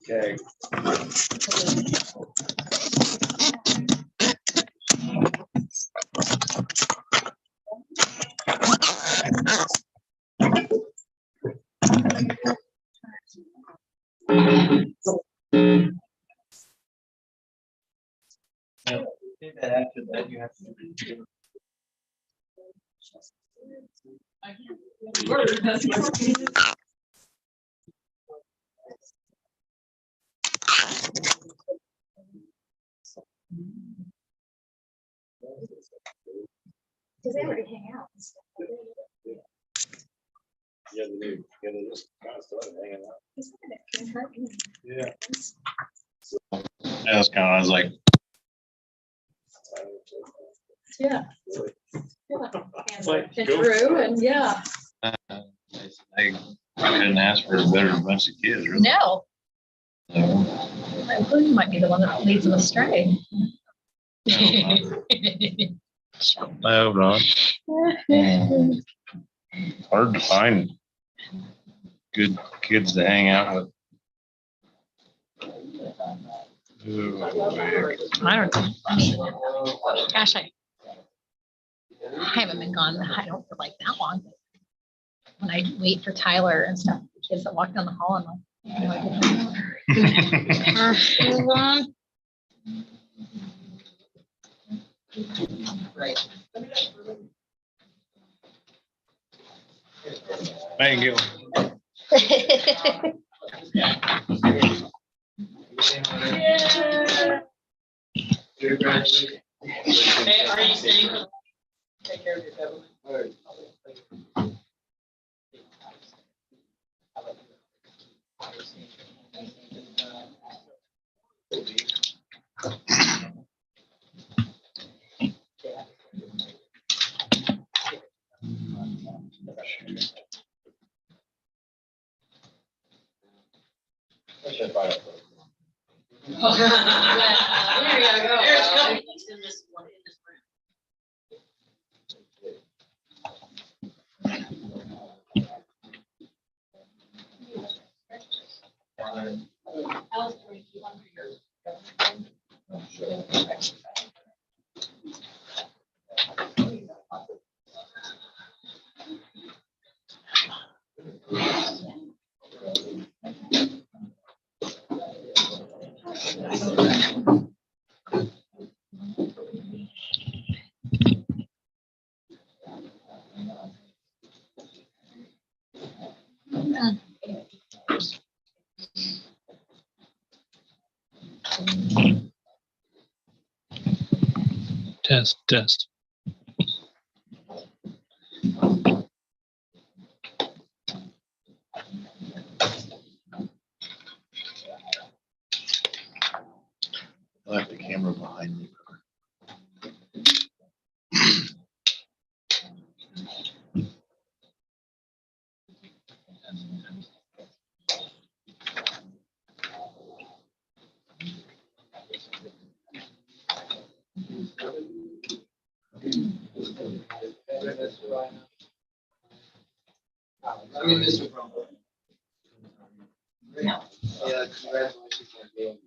Okay. After that, you have to. Because they already hang out. Yeah, they do. Yeah, they just kind of started hanging out. Yeah. Yeah, it's kind of, I was like, Yeah. It's like, And go Drew for it. and yeah. they couldn't ask for a better bunch of kids, really. No, So, Glenn might be the one that leads them astray. I hope not. Hard to find good kids to hang out with. Ooh, I don't know. I mean, gosh, I haven't been gone, I don't feel like that long. But when I wait for Tyler and stuff, the kids that walk down the hall, I'm like, oh, I get Thank you. Hey, are you staying? Take care of your family. There you go. There's no peace in this one, in this room. Test, test. I left the camera behind me. I mean, Mr. Brumble. No. Yeah, congratulations on being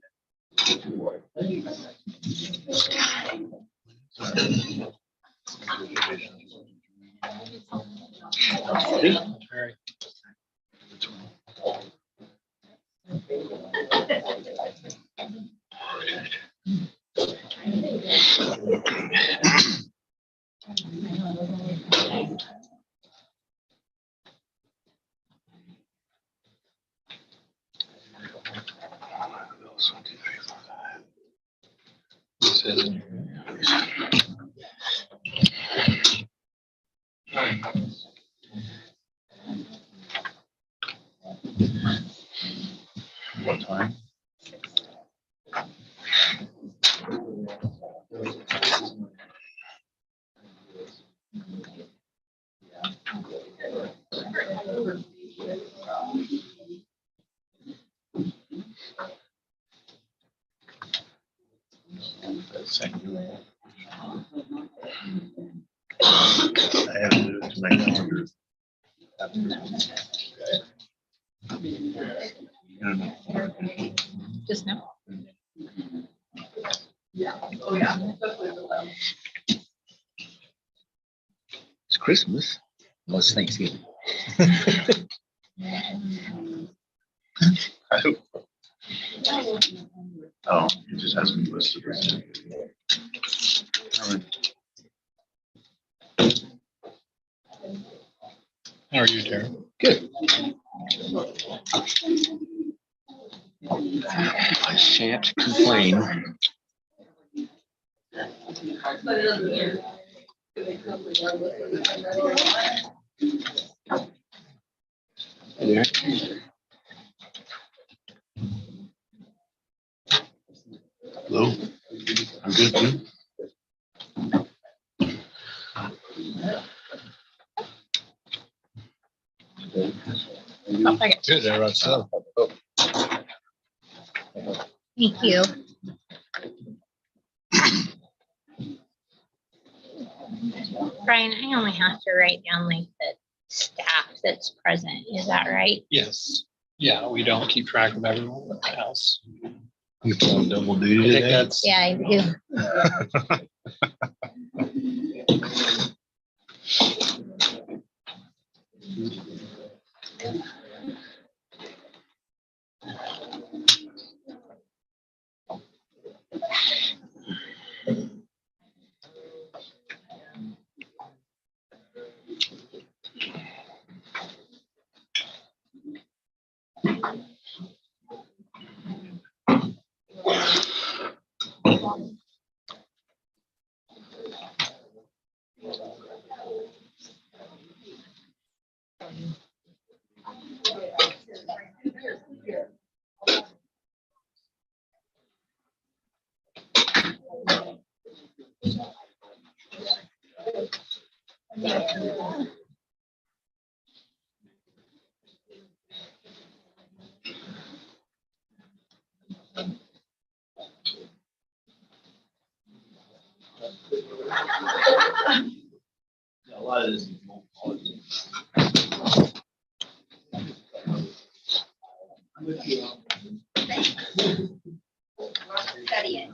What time? Second. I have to do it to my calendar. I don't know. just now. Oh, yeah. It's Christmas. Well, it's Thanksgiving. Oh, it just hasn't listed. How are you, Tara? Good. I shan't complain. Hey there. Hello? I'm good, too. I'll take it. Good, I wrote so. Thank you. Brian, I only have to write down like the staff that's present. Is that right? Yes. Yeah, we don't keep track of everyone else. You pulling double I duty think today? that's, Yeah, I do. A lot of this. Study it.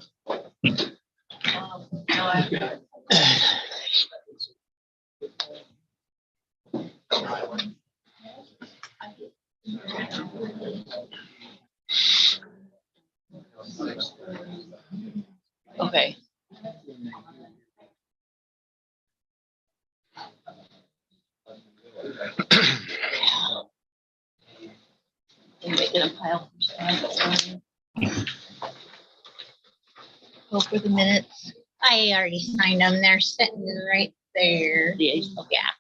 Okay. Anybody gonna pile? Go for the minutes. I already signed them. They're sitting right there. Yeah. Yeah.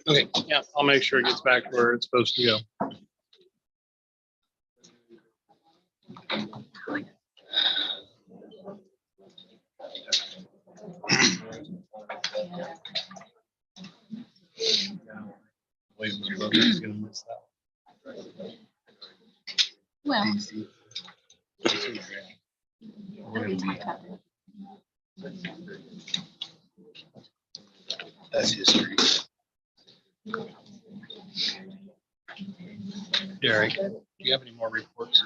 okay, yeah, I'll make sure it gets back to where it's supposed to go. Wait, my brother's gonna miss that. Well, That's history. Derek, do you have any more reports?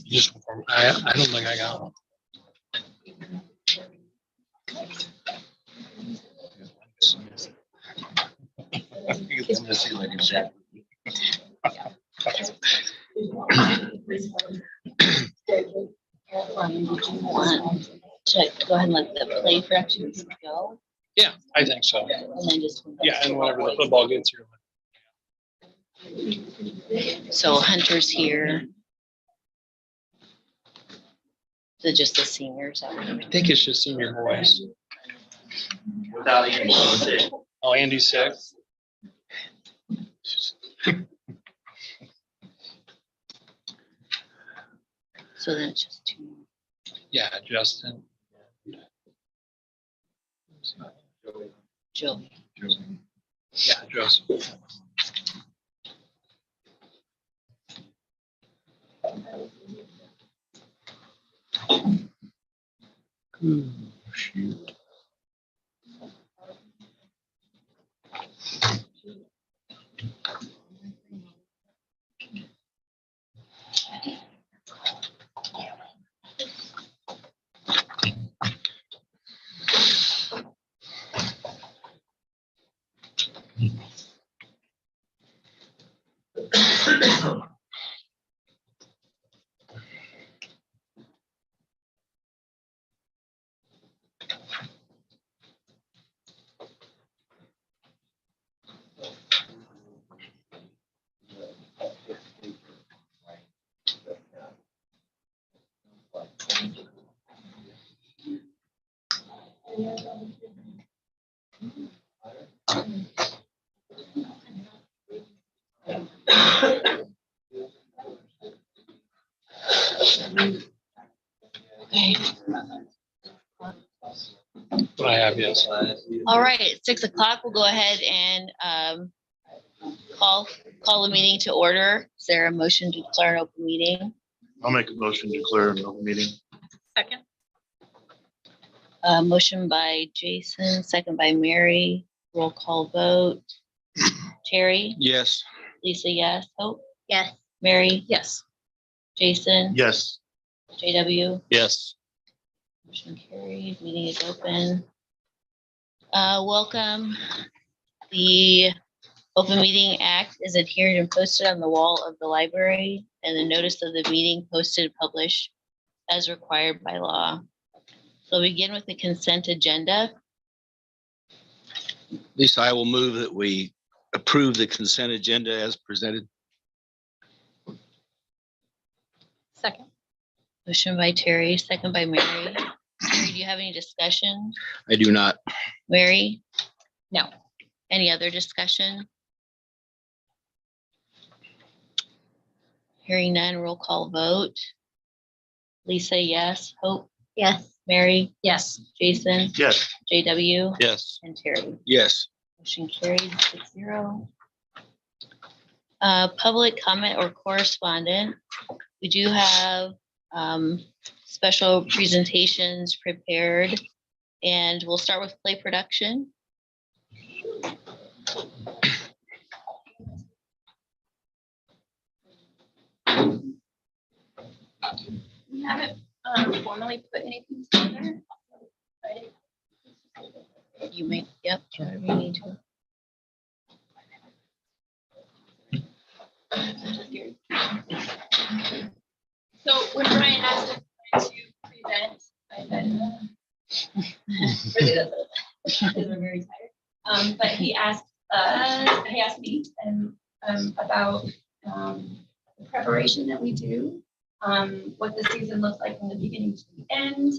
Just, I don't think I got one. It's missing like a shot. Brian, would you want to go ahead and let the play fractions go? Yeah, I think so. And then just. Yeah, and whenever the football gets here. So Hunter's here. So just the seniors. I think it's just senior boys. Without Andy. Oh, Andy's sick. So then it's just two. Yeah, Justin. Joey. Yeah, Joseph. Ooh, shoot. Okay. What I have, yes. All right, at 6 o'clock, we'll go ahead and call the meeting to order. Is there a motion to declare an open meeting? I'll make a motion to declare an open meeting. Second. Motion by Jason, second by Mary. Roll call vote. Terry, Yes. Lisa, yes. Hope, Yes. Mary, Yes. Jason, Yes. JW. Yes. Motion carried. Meeting is open. Welcome. The Open Meeting Act is adhered and posted on the wall of the library, and the notice of the meeting posted and published as required by law. So we'll begin with the consent agenda. Lisa, I will move that we approve the consent agenda as presented. Second. Motion by Terry, second by Mary. Terry, do you have any discussion? I do not. Mary, No. any other discussion? Hearing none, roll call vote. Lisa, yes. Hope, Yes. Mary, Yes. Jason, Yes. JW, Yes. and Terry. Yes. Motion carried 6-0. Public comment or correspondent. We do have special presentations prepared, and we'll start with play production. We haven't formally put anything together. You may, yep, whatever you need to. So when Brian asked us to present, I said, really, because we're very tired. But he asked me and about the preparation that we do, what the season looks like from the beginning to the end,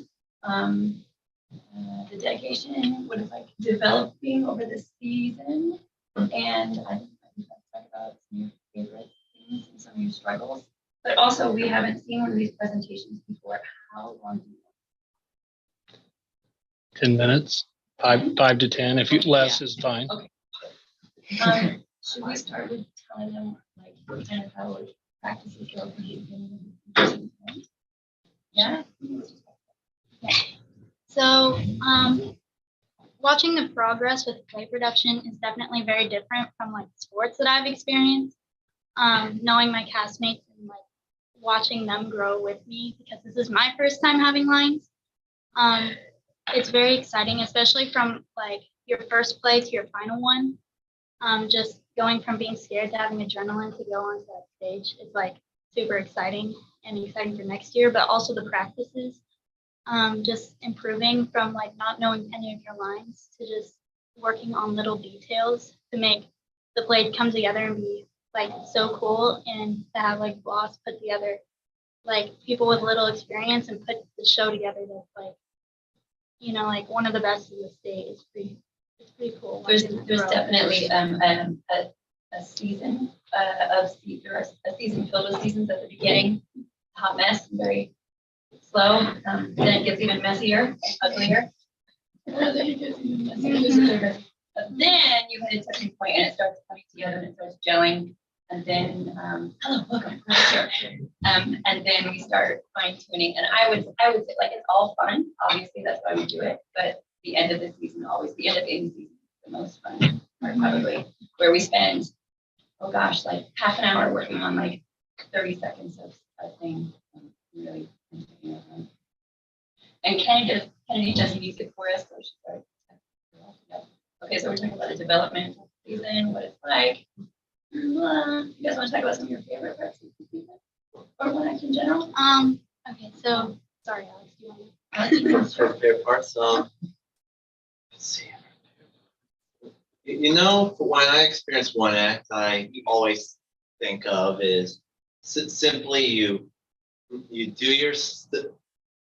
the dedication, what it's like developing over the season, and I think talk about some of your favorite things and some of your struggles. But also, we haven't seen one of these presentations before. How long do you 10 minutes, 5 to 10. If you less is fine. should we start with telling them like what kind of how practices go? Yeah. So, watching the progress with play production is definitely very different from like sports that I've experienced. Knowing my castmates and like watching them grow with me, because this is my first time having lines. It's very exciting, especially from like your first play to your final one. Just going from being scared to having adrenaline to go onto that stage. It's like super exciting and exciting for next year, but also the practices. Just improving from like not knowing any of your lines to just working on little details to make the play come together and be like so cool, and to have like boss put together like people with little experience and put the show together that's like, you know, like one of the best in the state. It's pretty cool. There's watching it grow. definitely a season a season filled with seasons at the beginning, hot mess, very slow. Then it gets even messier, uglier. But then you hit a tipping point and it starts coming together and it starts gelling. And then, hello, welcome. Sure. And then we start fine tuning. And I would say like it's all fun. Obviously, that's why we do it. But the end of the season, always the end of any season, is the most fun part probably, where we spend, oh gosh, like half an hour working on like 30 seconds of a thing. Really. And Kennedy does music for us, so she's like, okay, so we're talking about the development of the season, what it's like. You guys want to talk about some of your favorite parts of the season? Or one act in general? Okay, so, sorry, Alex, do you want to? Her favorite parts, let's see. You know, when I experience one act, I always think of is simply you do your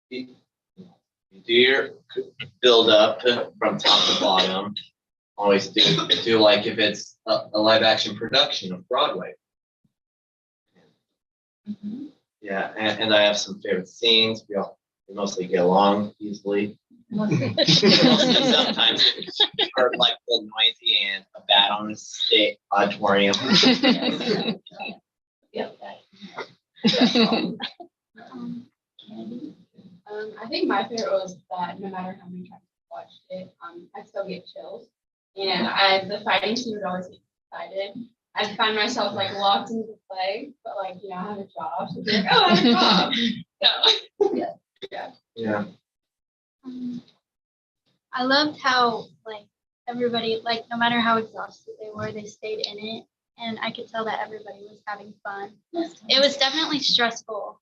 you do your build up from top to bottom. Always do like if it's a live action production of Broadway. Yeah, and I have some favorite scenes. We mostly get along easily. Sometimes it's like a little noisy and a bat on the stage auditorium. Yep. I think my favorite was that no matter how many times I watched it, I still get chills. And the fighting scene would always get me excited. I find myself like locked into the play, but like, you know, I have a job. So it's like, oh, I have a job. So, Yeah. I loved how like everybody, like no matter how exhausted they were, they stayed in it, and I could tell that everybody was having fun. It was definitely stressful,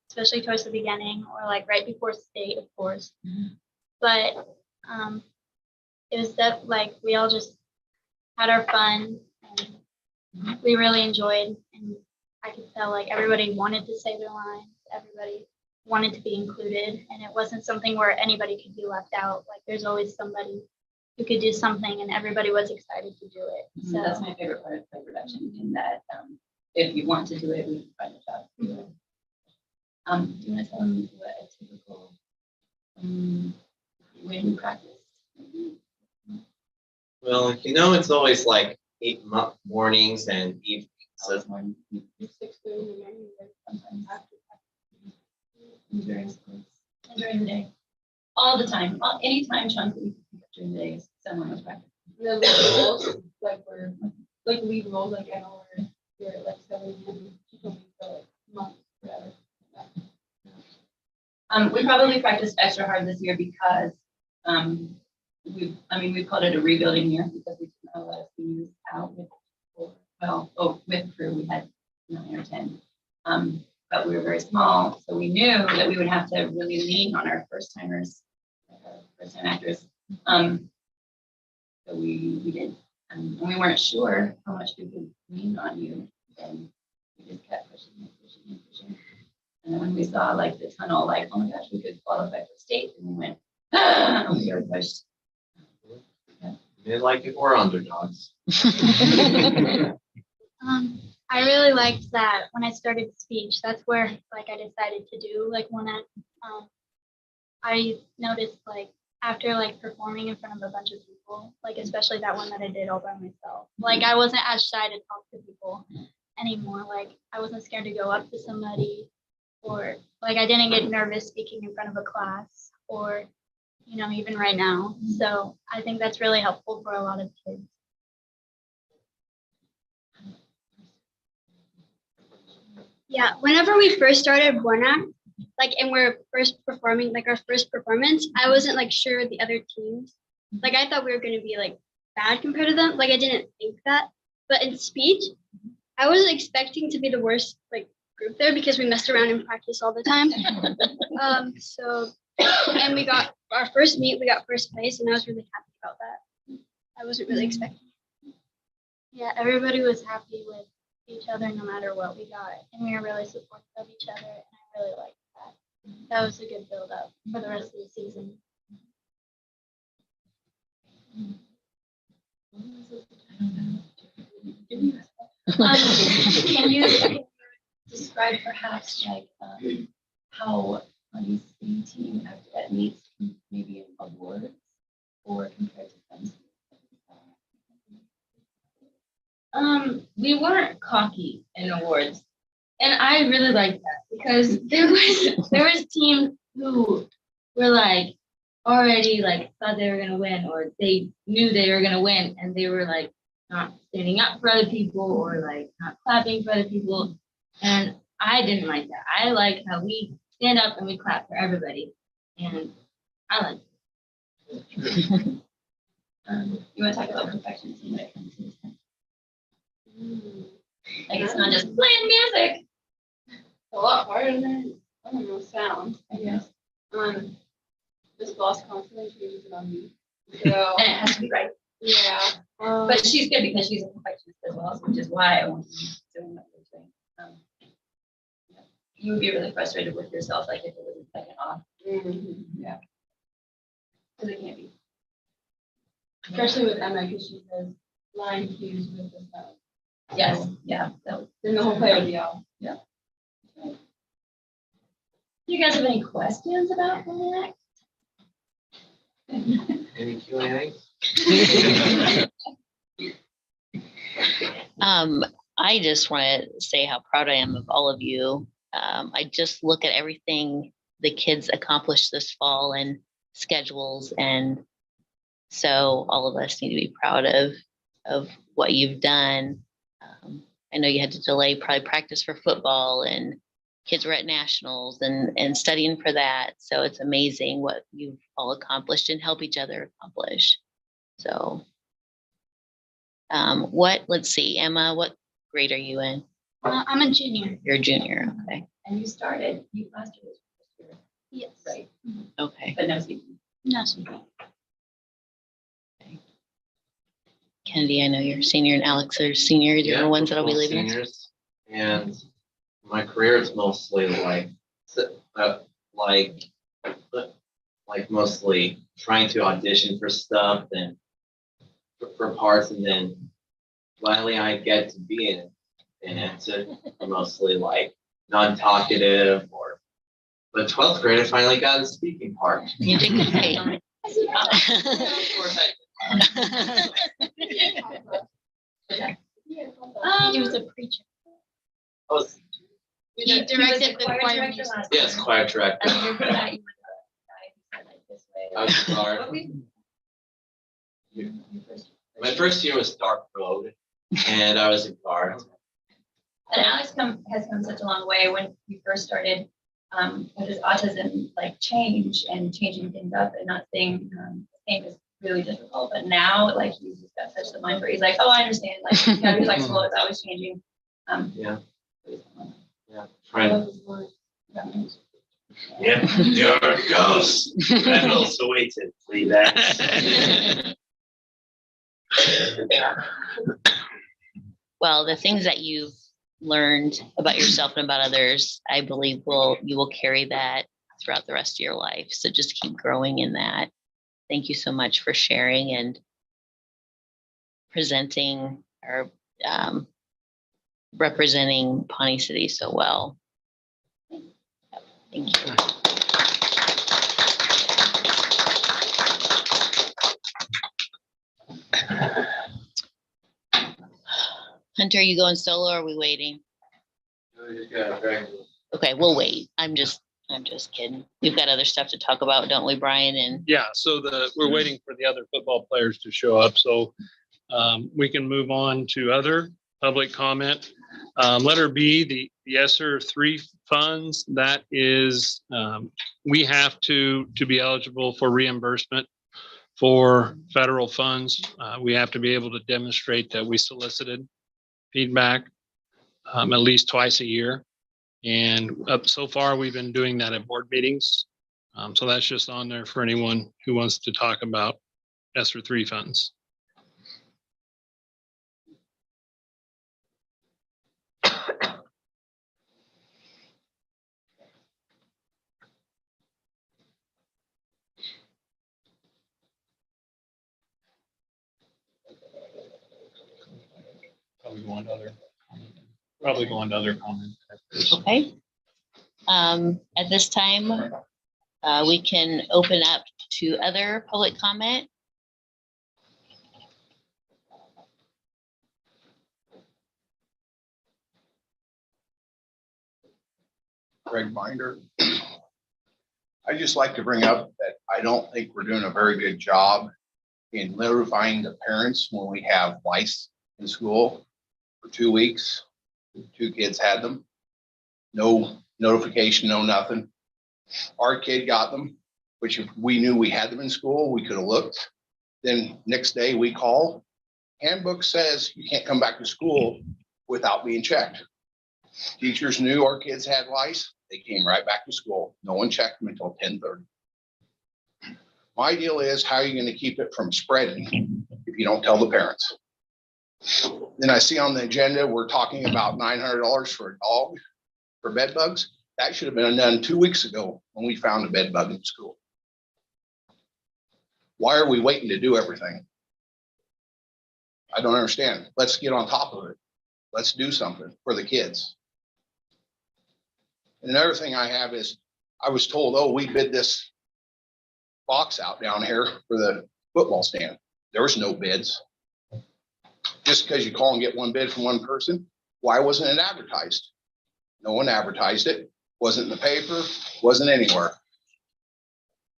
especially towards the beginning or like right before state, of course. But it was like we all just had our fun and we really enjoyed, and I could tell like everybody wanted to say their lines, everybody wanted to be included, and it wasn't something where anybody could be left out. Like there's always somebody who could do something and everybody was excited to do it. So that's my favorite part of play production, in that if you want to do it, we can find a job to do it. Do you want to tell them what a typical win practice? Well, you know, it's always like 8 mornings and evenings. So 6:30 in the morning, Sometimes after during the day, all the time, anytime chunk that we could pick up during the day, someone was practicing. the lead roles, like lead roles, like I know we're at like 7 years, she told me for like months, whatever. We probably practiced extra hard this year because we called it a rebuilding year because we didn't have a lot of seniors out with crew. We had 9 or 10. But we were very small, so we knew that we would have to really lean on our first timers, first time actors. So we did, and we weren't sure how much we could lean on you, and we just kept pushing and pushing and pushing. And then when we saw like the tunnel, like, oh my gosh, we could qualify for state, and we went, and we were pushed. they like it or underdogs. I really liked that when I started speech, that's where like I decided to do like one act. I noticed like after like performing in front of a bunch of people, like especially that one that I did all by myself, like I wasn't as shy to talk to people anymore. Like I wasn't scared to go up to somebody, or like I didn't get nervous speaking in front of a class, or you know, even right now. So I think that's really helpful for a lot of kids. Yeah, whenever we first started One Act, like, and we're first performing, like our first performance, I wasn't like sure the other teams. Like I thought we were gonna be like bad compared to them. Like I didn't think that. But in speech, I wasn't expecting to be the worst like group there because we messed around in practice all the time. And we got our first meet, we got first place, and I was really happy about that. I wasn't really expecting. Yeah, everybody was happy with each other no matter what we got, and we were really supportive of each other, and I really liked that. That was a good build up for the rest of the season. Can you describe perhaps like how Honey City team that meets maybe in awards or compared to friends? We weren't cocky in awards. And I really liked that because there was teams who were like already like thought they were gonna win or they knew they were gonna win and they were like not standing up for other people or like not clapping for other people. And I didn't like that. I like how we stand up and we clap for everybody. And I like it. You want to talk about perfectionism when it comes to this? Like it's not just playing music. A lot harder than, I don't know, sound, I guess. Just lost confidence uses it on me. So, And it has to be right. yeah. But she's good because she's a perfectionist as well, which is why I want to be doing what you're doing. Yeah. You would be really frustrated with yourself, like if it was a second off. Yeah. Because it can't be. Especially with Emma, because she says line cues with the sound. Yes, yeah. So, Then the whole play would be off. do you guys have any questions about that? Any Q&A? I just want to say how proud I am of all of you. I just look at everything the kids accomplished this fall and schedules, and so all of us need to be proud of what you've done. I know you had to delay probably practice for football, and kids were at nationals and studying for that. So it's amazing what you've all accomplished and help each other accomplish. So let's see, Emma, what grade are you in? I'm a junior. You're a junior, okay. And you started, last year was your first year, Yes. right? Okay. But no season. No. Kennedy, I know you're senior and Alex are senior. You're the ones that'll be both leaving. seniors. And my career is mostly like mostly trying to audition for stuff and for parts, and then finally I get to be in it. And it's mostly like non-talkative but 12th grade I finally got a speaking part. You did great. He was a preacher. Oh, He directed the choir music. yes, choir director. And you're good at, you were the guy who said like this way. I was a guard. What we- My first year was Dark Road, and I was a guard. And Alex has come such a long way. When he first started with his autism, like change and changing things up and not staying the same is really difficult. But now, like he's just got such a mind where he's like, oh, I understand. Like you gotta be flexible. It's always changing. Yeah. Trying. Yeah, there it goes. And also waited, leave that. Well, the things that you've learned about yourself and about others, I believe you will carry that throughout the rest of your life. So just keep growing in that. Thank you so much for sharing and presenting or representing Pawnee City so well. Thank you. Hunter, are you going solo or are we waiting? Okay, we'll wait. I'm just kidding. We've got other stuff to talk about, don't we, Brian? And Yeah, so we're waiting for the other football players to show up, so we can move on to other public comment. Letter B, the ESSER 3 funds, that is, we have to be eligible for reimbursement for federal funds. We have to be able to demonstrate that we solicited feedback at least twice a year. And so far, we've been doing that at board meetings. So that's just on there for anyone who wants to talk about ESSER 3 funds. Probably go on to other comments. okay. At this time, we can open up to other public comment. Greg Binder. I'd just like to bring up that I don't think we're doing a very good job in notifying the parents when we have lice in school. For 2 weeks, 2 kids had them. No notification, no nothing. Our kid got them, which if we knew we had them in school, we could have looked. Then next day we call. Handbook says you can't come back to school without being checked. Teachers knew our kids had lice. They came right back to school. No one checked them until 10:30. My deal is, how are you going to keep it from spreading if you don't tell the parents? Then I see on the agenda, we're talking about $900 for a dog for bed bugs. That should have been done 2 weeks ago when we found a bed bug in school. Why are we waiting to do everything? I don't understand. Let's get on top of it. Let's do something for the kids. Another thing I have is, I was told, oh, we bid this box out down here for the football stand. There was no bids. Just because you call and get one bid from one person, why wasn't it advertised? No one advertised it. Wasn't in the paper, wasn't anywhere.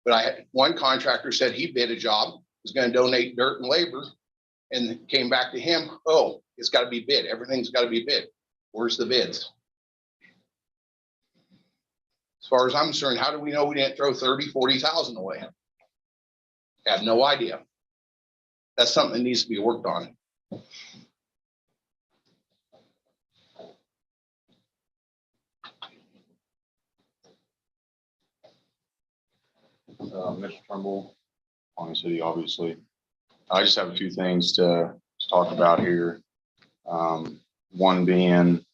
But I had one contractor said he bid a job, was going to donate dirt and labor, and came back to him, oh, it's got to be bid. Everything's got to be bid. Where's the bids? As far as I'm concerned, how do we know we didn't throw 30, 40,000 away? I have no idea. That's something that needs to be worked on. Mr. Trimble, Pawnee City, obviously. I just have a few things to talk about here. One being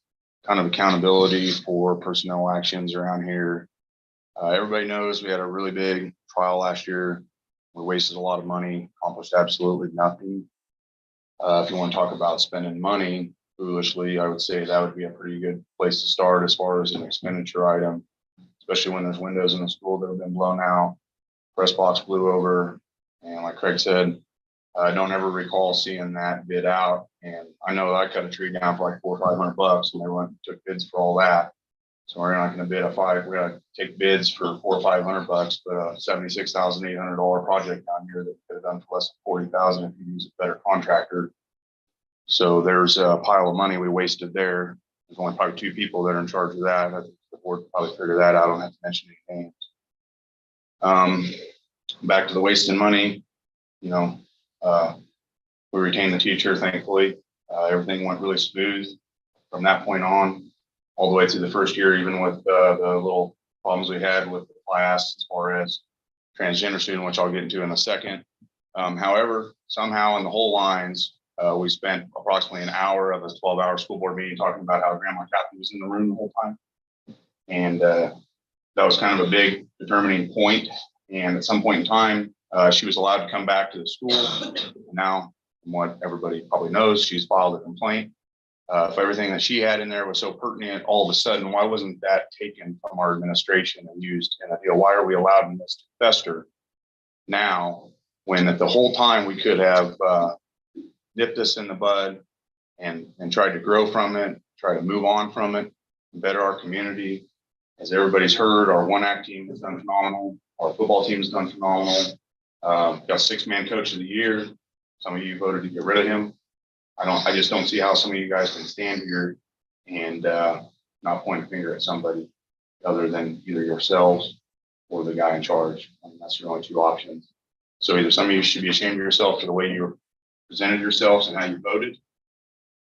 kind of accountability for personnel actions around here. Everybody knows we had a really big trial last year. We wasted a lot of money, accomplished absolutely nothing. If you want to talk about spending money foolishly, I would say that would be a pretty good place to start as far as an expenditure item, especially when there's windows in the school that have been blown out, press box blew over. And like Craig said, I don't ever recall seeing that bid out. And I know I cut a tree down for like $400 or $500 and they went and took bids for all that. So we're not going to bid we're going to take bids for $400 or $500, but a $76,800 project down here that could have done for less than $40,000 if you use a better contractor. So there's a pile of money we wasted there. There's only probably 2 people that are in charge of that. I think the board probably figured that out. I don't have to mention any names. Back to the wasting money, you know, we retained the teacher, thankfully. Everything went really smooth from that point on, all the way through the first year, even with the little problems we had with the class as far as transgender student, which I'll get into in a second. However, somehow in the whole lines, we spent approximately an hour of a 12-hour school board meeting talking about how Grandma Kathy was in the room the whole time. And that was kind of a big determining point. And at some point in time, she was allowed to come back to the school. Now, from what everybody probably knows, she's filed a complaint. If everything that she had in there was so pertinent, all of a sudden, why wasn't that taken from our administration and used in a deal? Why are we allowing this to fester now when at the whole time we could have nipped this in the bud and tried to grow from it, try to move on from it, better our community? As everybody's heard, our One Act team has done phenomenal. Our football team has done phenomenal. Got 6-man coach of the year. Some of you voted to get rid of him. I just don't see how some of you guys can stand here and not point a finger at somebody other than either yourselves or the guy in charge. I mean, that's your only 2 options. So either some of you should be ashamed of yourself for the way you presented yourselves and how you voted,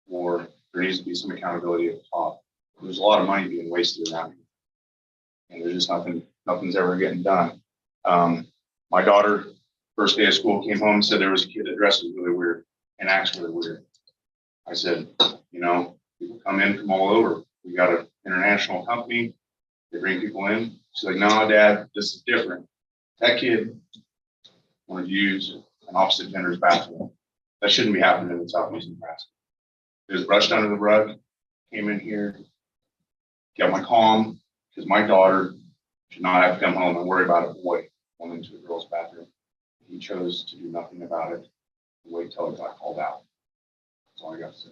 or there needs to be some accountability at the top. There's a lot of money being wasted around here, and there's just nothing's ever getting done. My daughter, first day of school, came home and said there was a kid that dresses really weird and acts really weird. I said, you know, people come in from all over. We got an international company. They bring people in. She's like, no, Dad, this is different. That kid wanted to use an opposite gender's bathroom. That shouldn't be happening in Southeast Nebraska. It was brushed under the rug, came in here, got my calm, Because my daughter should not have to come home and worry about a boy going into the girls' bathroom. He chose to do nothing about it, and wait till it got called out. That's all I got to say.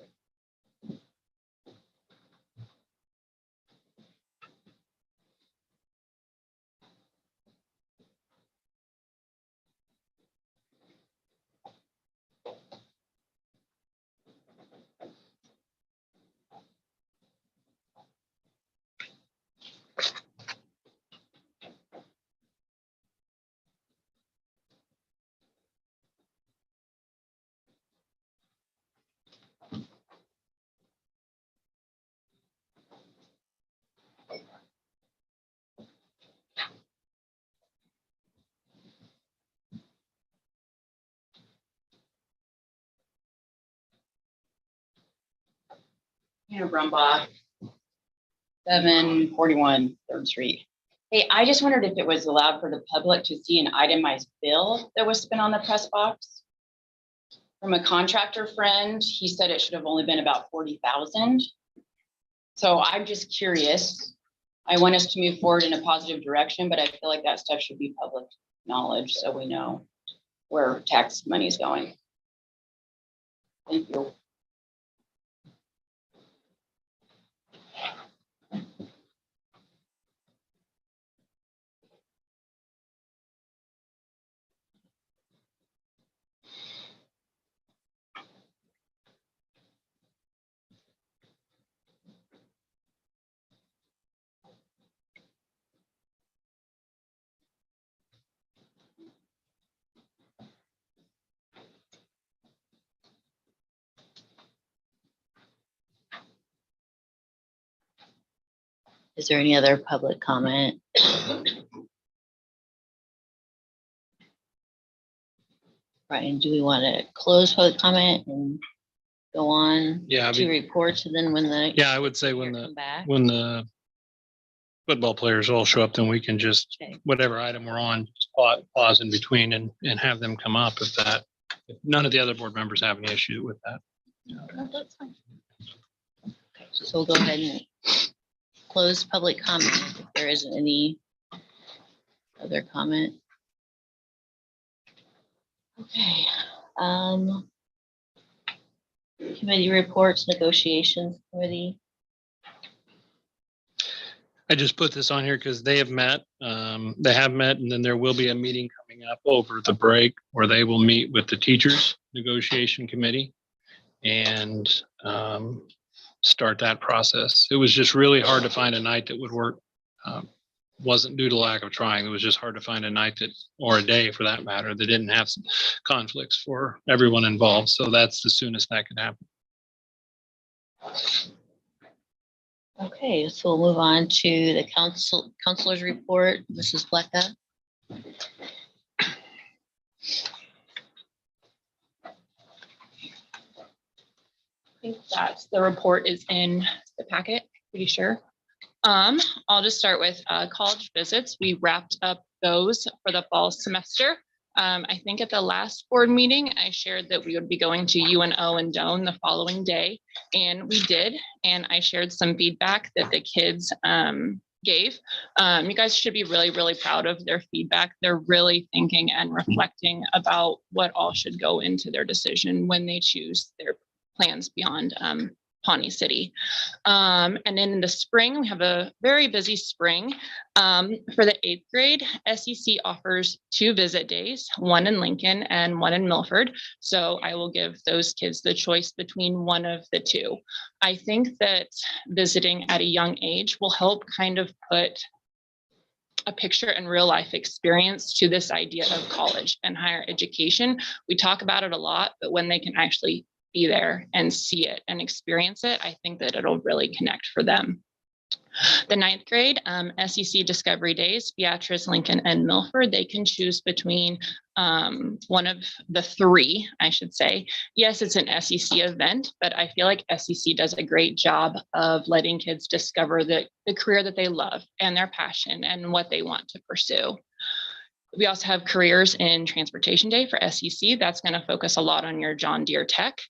Hannah Brumbaugh, 741 3rd Street. Hey, I just wondered if it was allowed for the public to see an itemized bill that was spent on the press box. From a contractor friend, he said it should have only been about 40,000. So I'm just curious. I want us to move forward in a positive direction, but I feel like that stuff should be public knowledge so we know where tax money is going. Thank you. Is there any other public comment? Brian, do we want to close public comment and go on Yeah, to reports, and then when the Yeah, I would say when come back? the football players all show up, then we can just, Okay. whatever item we're on, just pause in between and have them come up if none of the other board members have any issue with that. No, that's fine. Okay, so we'll go ahead and close public comment if there isn't any other comment. Okay. Committee reports, negotiations committee. I just put this on here because they have met, and then there will be a meeting coming up over the break where they will meet with the teachers negotiation committee and start that process. It was just really hard to find a night that would work. Wasn't due to lack of trying. It was just hard to find a night or a day for that matter, that didn't have some conflicts for everyone involved. So that's the soonest that could happen. Okay, so we'll move on to the counselor's report. Mrs. Flecka. I think that the report is in the packet, pretty sure. I'll just start with college visits. We wrapped up those for the fall semester. I think at the last board meeting, I shared that we would be going to UNO and Doane the following day, and we did. And I shared some feedback that the kids gave. You guys should be really, really proud of their feedback. They're really thinking and reflecting about what all should go into their decision when they choose their plans beyond Pawnee City. And then in the spring, we have a very busy spring. For the 8th grade, SEC offers 2 visit days, one in Lincoln and one in Milford. So I will give those kids the choice between one of the 2. I think that visiting at a young age will help kind of put a picture and real life experience to this idea of college and higher education. We talk about it a lot, but when they can actually be there and see it and experience it, I think that it'll really connect for them. The 9th grade, SEC Discovery Days, Beatrice, Lincoln, and Milford, they can choose between one of the 3, I should say. Yes, it's an SEC event, but I feel like SEC does a great job of letting kids discover the career that they love and their passion and what they want to pursue. We also have Careers in Transportation Day for SEC. That's going to focus a lot on your John Deere Tech.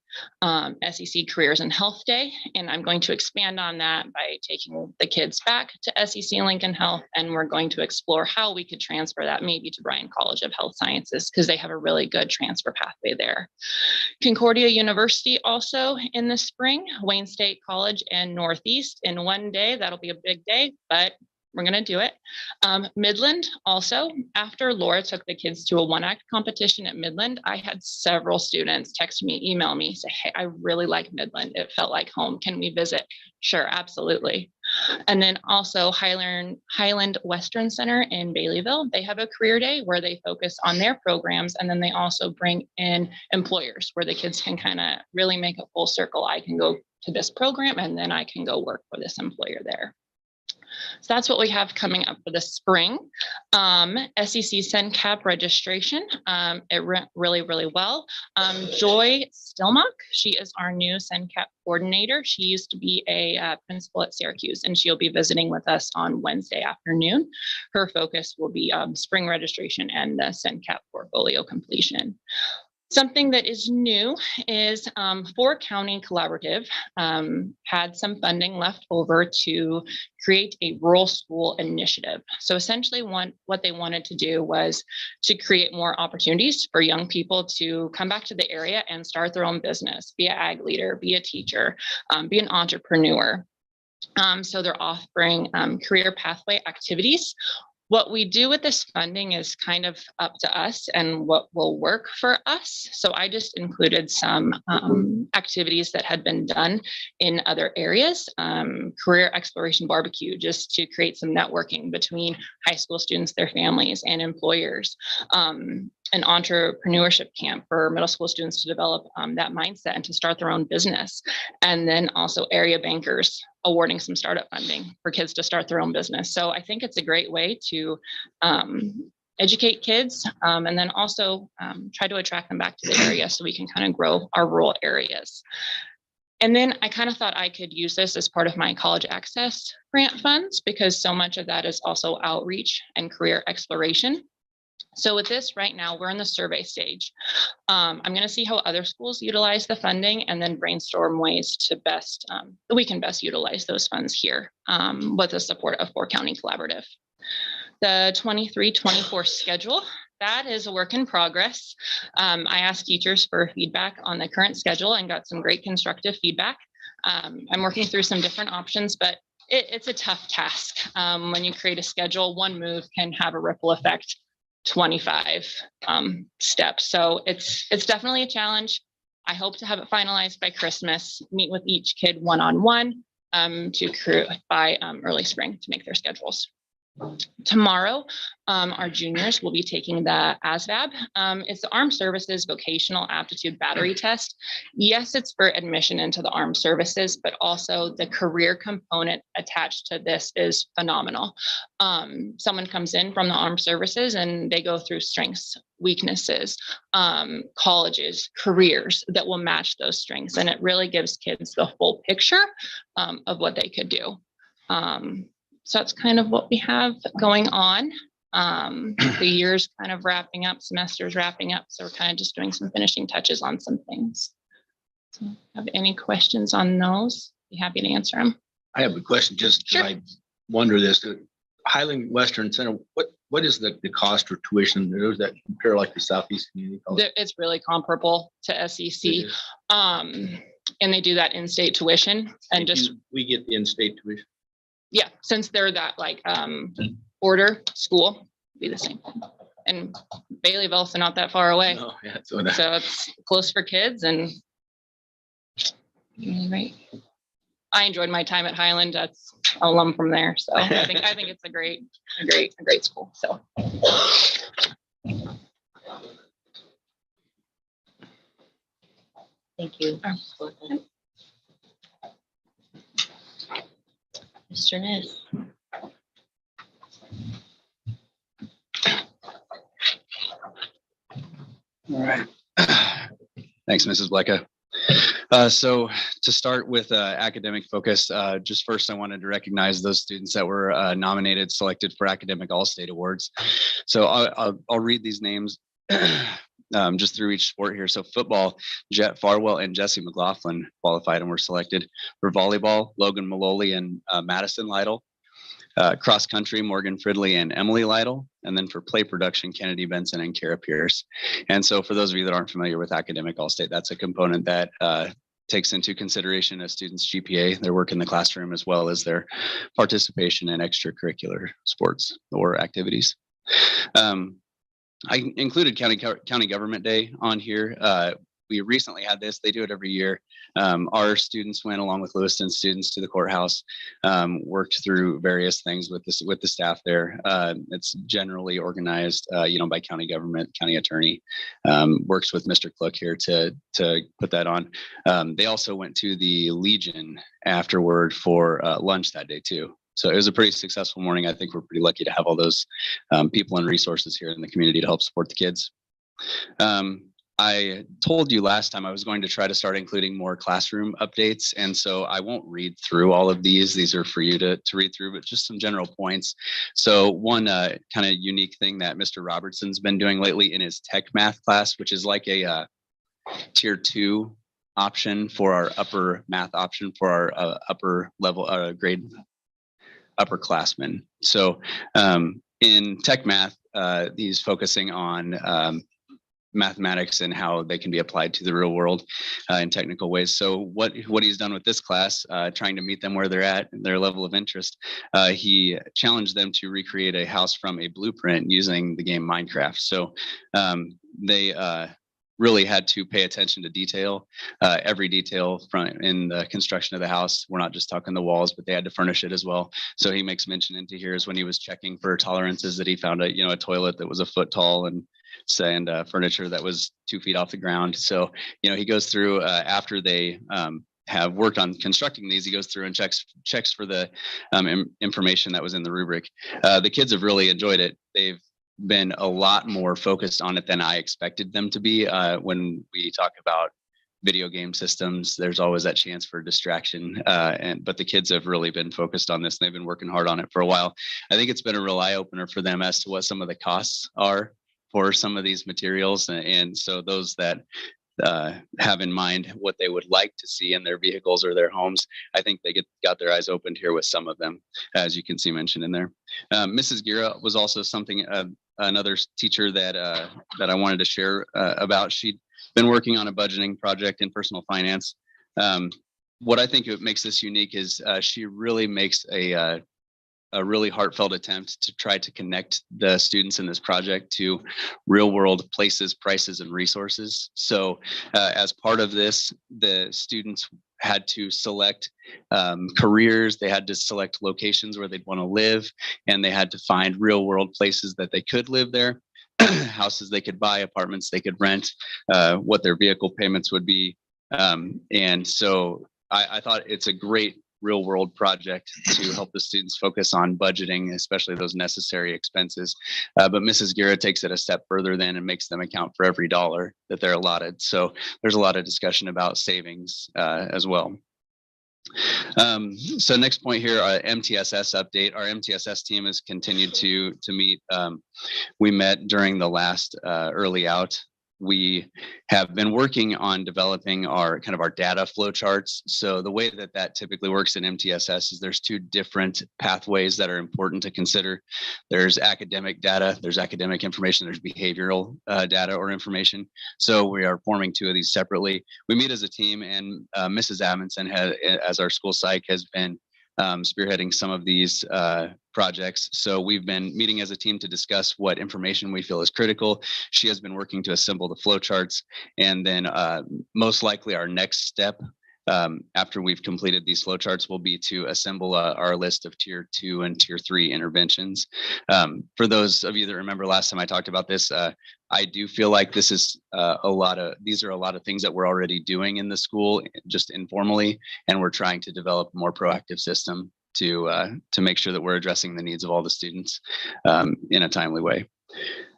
SEC Careers in Health Day, and I'm going to expand on that by taking the kids back to SEC Lincoln Health, and we're going to explore how we could transfer that maybe to Bryan College of Health Sciences because they have a really good transfer pathway there. Concordia University also in the spring, Wayne State College and Northeast in one day. That'll be a big day, but we're going to do it. Midland also, after Laura took the kids to a one-act competition at Midland, I had several students text me, email me, say, hey, I really like Midland. It felt like home. Can we visit? Sure, absolutely. And then also Highland Western Center in Baileyville, they have a career day where they focus on their programs. And then they also bring in employers where the kids can kind of really make a full circle. I can go to this program and then I can go work for this employer there. So that's what we have coming up for the spring. SEC SENCAP registration, it went really, really well. Joy Stilmock, she is our new SENCAP coordinator. She used to be a principal at Syracuse, and she'll be visiting with us on Wednesday afternoon. Her focus will be spring registration and the SENCAP portfolio completion. Something that is new is Fort County Collaborative had some funding left over to create a rural school initiative. So essentially what they wanted to do was to create more opportunities for young people to come back to the area and start their own business, be an ag leader, be a teacher, be an entrepreneur. So they're offering career pathway activities. What we do with this funding is kind of up to us and what will work for us. So I just included some activities that had been done in other areas. Career exploration barbecue, just to create some networking between high school students, their families, and employers. An entrepreneurship camp for middle school students to develop that mindset and to start their own business. And then also area bankers awarding some startup funding for kids to start their own business. So I think it's a great way to educate kids and then also try to attract them back to the area so we can kind of grow our rural areas. And then I kind of thought I could use this as part of my college access grant funds because so much of that is also outreach and career exploration. So with this right now, we're in the survey stage. I'm going to see how other schools utilize the funding and then brainstorm ways to best, we can best utilize those funds here with the support of Fort County Collaborative. The 23-24 schedule, that is a work in progress. I asked teachers for feedback on the current schedule and got some great constructive feedback. I'm working through some different options, but it's a tough task. When you create a schedule, one move can have a ripple effect 25 steps. So it's definitely a challenge. I hope to have it finalized by Christmas, meet with each kid one-on-one to create by early spring to make their schedules. Tomorrow, our juniors will be taking the ASVAB. It's the Armed Services Vocational Aptitude Battery Test. Yes, it's for admission into the Armed Services, but also the career component attached to this is phenomenal. Someone comes in from the Armed Services and they go through strengths, weaknesses, colleges, careers that will match those strengths. And it really gives kids the full picture of what they could do. So that's kind of what we have going on. The year's kind of wrapping up, semester's wrapping up. So we're kind of just doing some finishing touches on some things. So if you have any questions on those, be happy to answer them. I have a question, just Sure. I wonder this, Highland Western Center, what is the cost or tuition? Does that compare like the Southeast Community College? It's really comparable to SEC. And they do that in-state tuition and just, We get the in-state tuition. yeah, since they're that like order school, be the same. And Baileyville, so not that far away. No, yeah, So it's close for kids and really great. I enjoyed my time at Highland. That's alum from there. So I think it's a great school. So Thank you. Mr. Ness. All right. Thanks, Mrs. Blecka. So to start with academic focus, just first I wanted to recognize those students that were nominated, selected for Academic All-State Awards. So I'll read these names just through each sport here. So football, Jet Farwell and Jesse McLaughlin qualified and were selected. For volleyball, Logan Maloli and Madison Lytle. Cross country, Morgan Fridley and Emily Lytle. And then for play production, Kennedy Benson and Kara Pierce. And so for those of you that aren't familiar with Academic All-State, that's a component that takes into consideration a student's GPA, their work in the classroom, as well as their participation in extracurricular sports or activities. I included County Government Day on here. We recently had this. They do it every year. Our students went along with Lewiston students to the courthouse, worked through various things with the staff there. It's generally organized, by county government, county attorney, works with Mr. Cluck here to put that on. They also went to the Legion afterward for lunch that day too. So it was a pretty successful morning. I think we're pretty lucky to have all those people and resources here in the community to help support the kids. I told you last time I was going to try to start including more classroom updates. And so I won't read through all of these. These are for you to read through, but just some general points. So one kind of unique thing that Mr. Robertson's been doing lately in his tech math class, which is like a tier 2 option for our upper math option for our upper level grade upperclassmen. So in tech math, he's focusing on mathematics and how they can be applied to the real world in technical ways. So what he's done with this class, trying to meet them where they're at, their level of interest, he challenged them to recreate a house from a blueprint using the game Minecraft. So they really had to pay attention to detail, every detail in the construction of the house. We're not just talking the walls, but they had to furnish it as well. So he makes mention into here is when he was checking for tolerances that he found a toilet that was a foot tall and furniture that was 2 feet off the ground. So, he goes through after they have worked on constructing these, he goes through and checks for the information that was in the rubric. The kids have really enjoyed it. They've been a lot more focused on it than I expected them to be. When we talk about video game systems, there's always that chance for distraction. But the kids have really been focused on this and they've been working hard on it for a while. I think it's been a real eye opener for them as to what some of the costs are for some of these materials. And so those that have in mind what they would like to see in their vehicles or their homes, I think they got their eyes opened here with some of them, as you can see mentioned in there. Mrs. Gira was also something, another teacher that I wanted to share about. She'd been working on a budgeting project in personal finance. What I think makes this unique is she really makes a really heartfelt attempt to try to connect the students in this project to real world places, prices, and resources. So as part of this, the students had to select careers, they had to select locations where they'd want to live, and they had to find real world places that they could live there, houses they could buy, apartments they could rent, what their vehicle payments would be. And so I thought it's a great real world project to help the students focus on budgeting, especially those necessary expenses. But Mrs. Gira takes it a step further then and makes them account for every dollar that they're allotted. So there's a lot of discussion about savings as well. So next point here, MTSS update. Our MTSS team has continued to meet. We met during the last early out. We have been working on developing our data flow charts. So the way that typically works in MTSS is there's 2 different pathways that are important to consider. There's academic data, there's academic information, there's behavioral data or information. So we are forming 2 of these separately. We meet as a team, and Mrs. Amundsen, as our school psych, has been spearheading some of these projects. So we've been meeting as a team to discuss what information we feel is critical. She has been working to assemble the flowcharts, and then most likely our next step after we've completed these flowcharts will be to assemble our list of tier 2 and tier 3 interventions. For those of you that remember last time I talked about this, I do feel like this is these are a lot of things that we're already doing in the school, just informally, and we're trying to develop a more proactive system to make sure that we're addressing the needs of all the students in a timely way.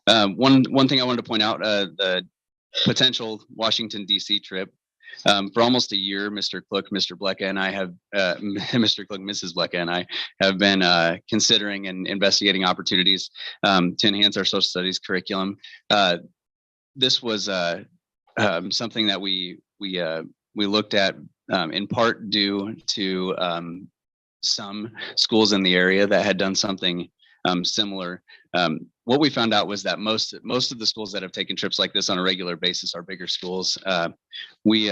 One thing I wanted to point out, the potential Washington, D.C. trip. For almost a year, Mr. Cook, Mr. Blecka, and I have, Mr. Cook, Mrs. Blecka, and I have been considering and investigating opportunities to enhance our social studies curriculum. This was something that we looked at in part due to some schools in the area that had done something similar. What we found out was that most of the schools that have taken trips like this on a regular basis are bigger schools. We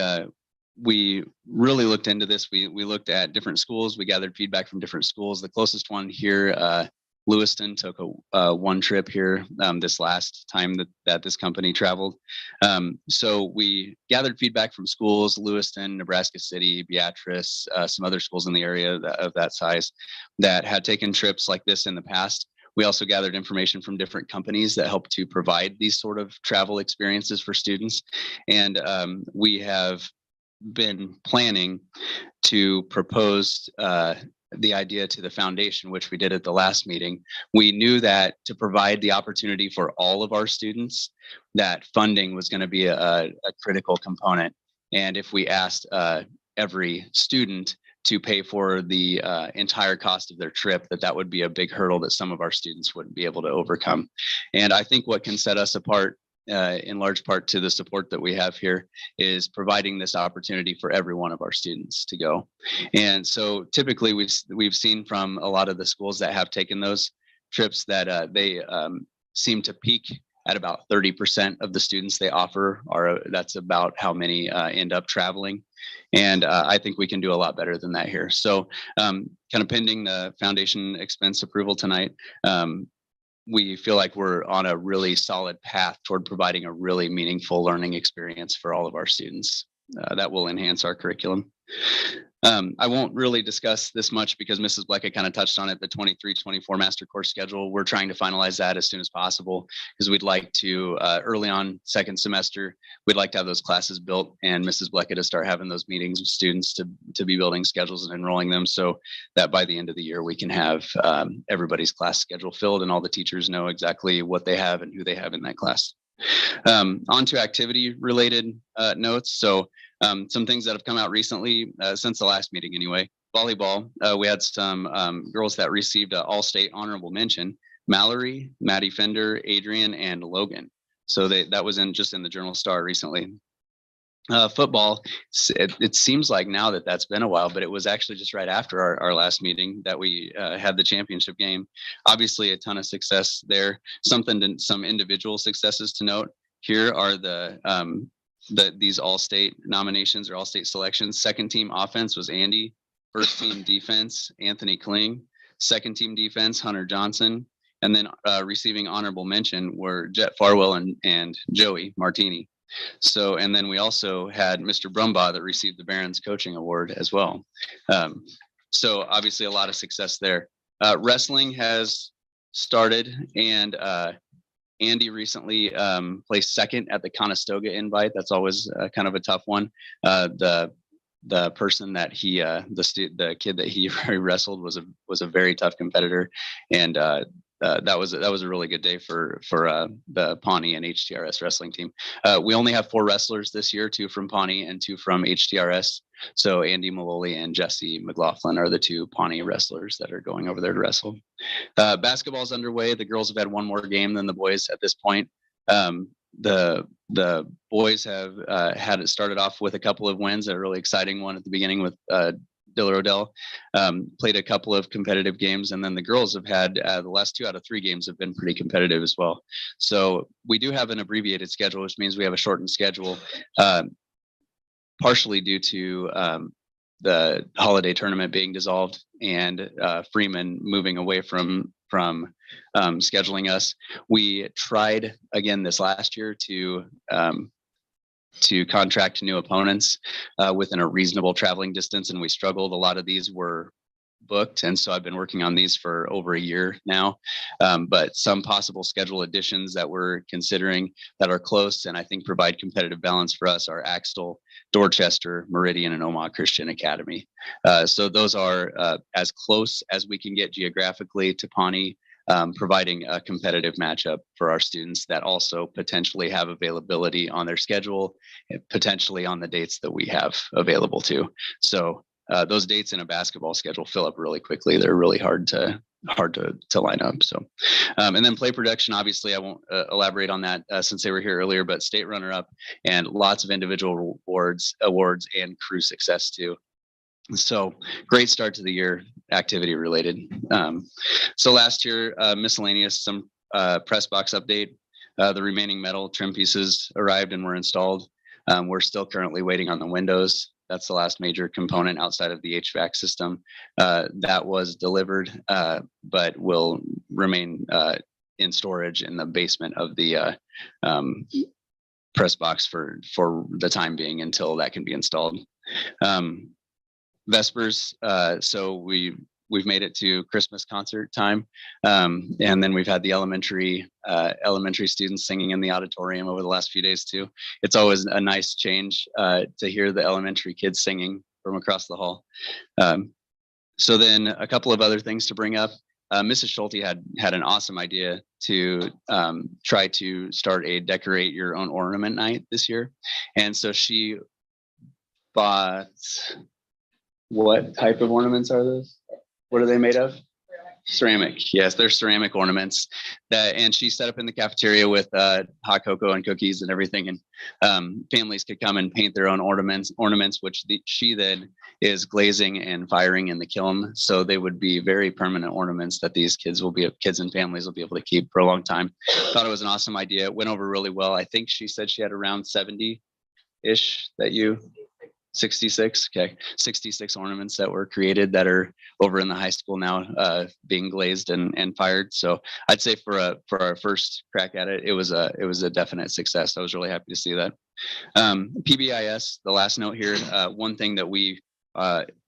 really looked into this. We looked at different schools. We gathered feedback from different schools. The closest one here, Lewiston, took a one trip here this last time that this company traveled. So we gathered feedback from schools, Lewiston, Nebraska City, Beatrice, some other schools in the area of that size that had taken trips like this in the past. We also gathered information from different companies that help to provide these sort of travel experiences for students. And we have been planning to propose the idea to the foundation, which we did at the last meeting. We knew that to provide the opportunity for all of our students, that funding was going to be a critical component. And if we asked every student to pay for the entire cost of their trip, that would be a big hurdle that some of our students wouldn't be able to overcome. And I think what can set us apart in large part to the support that we have here is providing this opportunity for every one of our students to go. And so typically we've seen from a lot of the schools that have taken those trips that they seem to peak at about 30% of the students they offer that's about how many end up traveling. And I think we can do a lot better than that here. So kind of pending the foundation expense approval tonight, we feel like we're on a really solid path toward providing a really meaningful learning experience for all of our students that will enhance our curriculum. I won't really discuss this much because Mrs. Blecka kind of touched on it, the 23-24 master course schedule. We're trying to finalize that as soon as possible because we'd like to, early on second semester, we'd like to have those classes built and Mrs. Blecka to start having those meetings with students to be building schedules and enrolling them so that by the end of the year, we can have everybody's class schedule filled and all the teachers know exactly what they have and who they have in that class. On to activity related notes. So some things that have come out recently since the last meeting anyway. Volleyball, we had some girls that received an all-state honorable mention. Mallory, Maddie Fender, Adrian, and Logan. So that was just in the Journal Star recently. Football, it seems like now that's been a while, but it was actually just right after our last meeting that we had the championship game. Obviously a ton of success there. Some individual successes to note here are these all-state nominations or all-state selections. Second team offense was Andy. First team defense, Anthony Kling. Second team defense, Hunter Johnson. And then receiving honorable mention were Jet Farwell and Joey Martini. So, and then we also had Mr. Brumbaugh that received the Barron's Coaching Award as well. So obviously a lot of success there. Wrestling has started and Andy recently placed second at the Conestoga invite. That's always kind of a tough one. The person that the kid that he wrestled was a very tough competitor, and that was a really good day for the Pawnee and HTRS wrestling team. We only have 4 wrestlers this year, 2 from Pawnee and 2 from HTRS. So Andy Maloli and Jesse McLaughlin are the 2 Pawnee wrestlers that are going over there to wrestle. Basketball's underway. The girls have had 1 more game than the boys at this point. The boys have had it started off with a couple of wins, a really exciting one at the beginning with Diller Odell, played a couple of competitive games, and then the girls have had the last 2 out of 3 games have been pretty competitive as well. So we do have an abbreviated schedule, which means we have a shortened schedule, partially due to the holiday tournament being dissolved and Freeman moving away from scheduling us. We tried again this last year to contract new opponents within a reasonable traveling distance, and we struggled. A lot of these were booked, and so I've been working on these for over a year now. But some possible schedule additions that we're considering that are close and I think provide competitive balance for us are Axtell, Dorchester, Meridian, and Omaha Christian Academy. So those are as close as we can get geographically to Pawnee. providing a competitive matchup for our students that also potentially have availability on their schedule, and potentially on the dates that we have available too. So those dates in a basketball schedule fill up really quickly. They're really hard to line up. So, and then play production, obviously I won't elaborate on that since they were here earlier, but state runner up and lots of individual awards and crew success too. So great start to the year, activity related. So last year, miscellaneous, some press box update. The remaining metal trim pieces arrived and were installed. We're still currently waiting on the windows. That's the last major component outside of the HVAC system that was delivered, but will remain in storage in the basement of the press box for the time being until that can be installed. Vespers, so we've made it to Christmas concert time, and then we've had the elementary students singing in the auditorium over the last few days too. It's always a nice change to hear the elementary kids singing from across the hall. So then a couple of other things to bring up. Mrs. Schulte had an awesome idea to try to start a decorate your own ornament night this year, and so she bought. What type of ornaments are those? What are they made of? Ceramic. Yes, they're ceramic ornaments. And she set up in the cafeteria with hot cocoa and cookies and everything. And families could come and paint their own ornaments, which she then is glazing and firing in the kiln. So they would be very permanent ornaments that these kids and families will be able to keep for a long time. Thought it was an awesome idea. It went over really well. I think she said she had around 70-ish 66, okay, 66 ornaments that were created that are over in the high school now, being glazed and fired. So I'd say for our first crack at it, it was a definite success. I was really happy to see that. PBIS, the last note here, one thing that we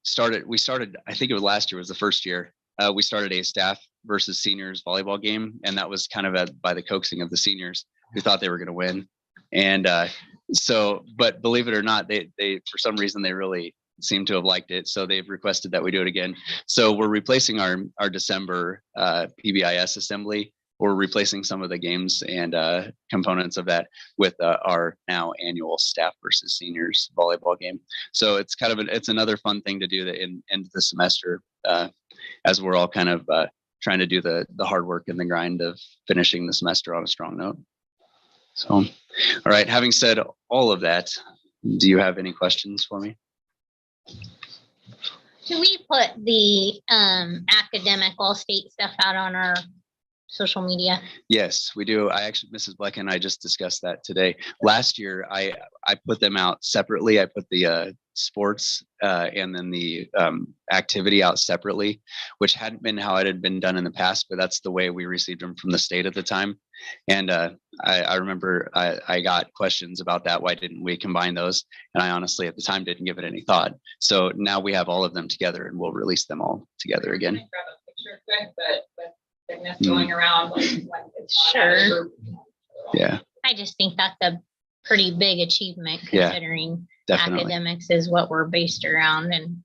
started, I think it was last year was the first year. We started a staff versus seniors volleyball game, and that was kind of by the coaxing of the seniors who thought they were going to win. And so, but believe it or not, they for some reason they really seem to have liked it. So they've requested that we do it again. So we're replacing our December PBIS assembly. We're replacing some of the games and components of that with our now annual staff versus seniors volleyball game. So it's kind of it's another fun thing to do that in end of the semester as we're all kind of trying to do the hard work and the grind of finishing the semester on a strong note. So, all right, having said all of that, do you have any questions for me? Do we put the academic all state stuff out on our social media? Yes, we do. Mrs. Bleck and I just discussed that today. Last year, I put them out separately. I put the sports and then the activity out separately, which hadn't been how it had been done in the past, but that's the way we received them from the state at the time. And I remember I got questions about that. Why didn't we combine those? And I honestly at the time didn't give it any thought. So now we have all of them together and we'll release them all together again. Grab a picture quick, but with thickness going around, like it's Sure. Yeah. I just think that's a pretty big achievement Yeah, considering definitely. academics is what we're based around, and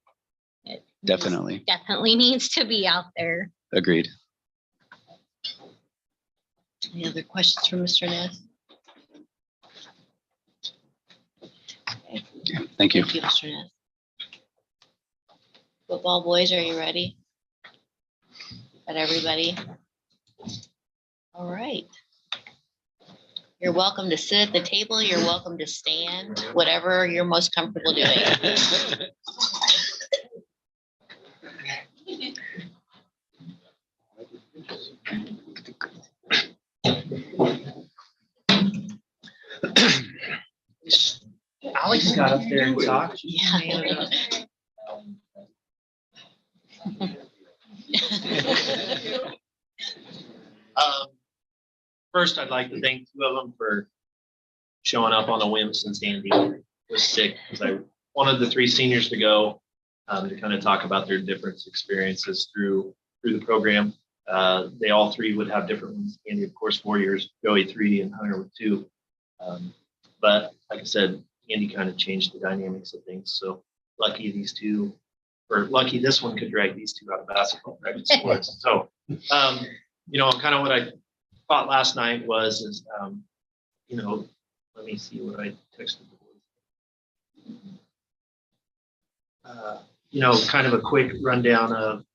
it Definitely. definitely needs to be out there. Agreed. Any other questions for Mr. Ness? Yeah, thank you. Thank you, Mr. Ness. Football boys, are you ready? Got everybody? All right. You're welcome to sit at the table. You're welcome to stand, whatever you're most comfortable doing. Alex got up there and talked. Yeah. First, I'd like to thank two of them for showing up on a whim since Andy was sick, because I wanted the three seniors to go to kind of talk about their different experiences through the program. They all three would have different ones. Andy, of course, 4 years, Joey 3, and Hunter with 2. But like I said, Andy kind of changed the dynamics of things. So lucky this one could drag these two out of basketball practice for us. So kind of what I thought last night is, let me see what I texted the boys. Kind of a quick rundown of,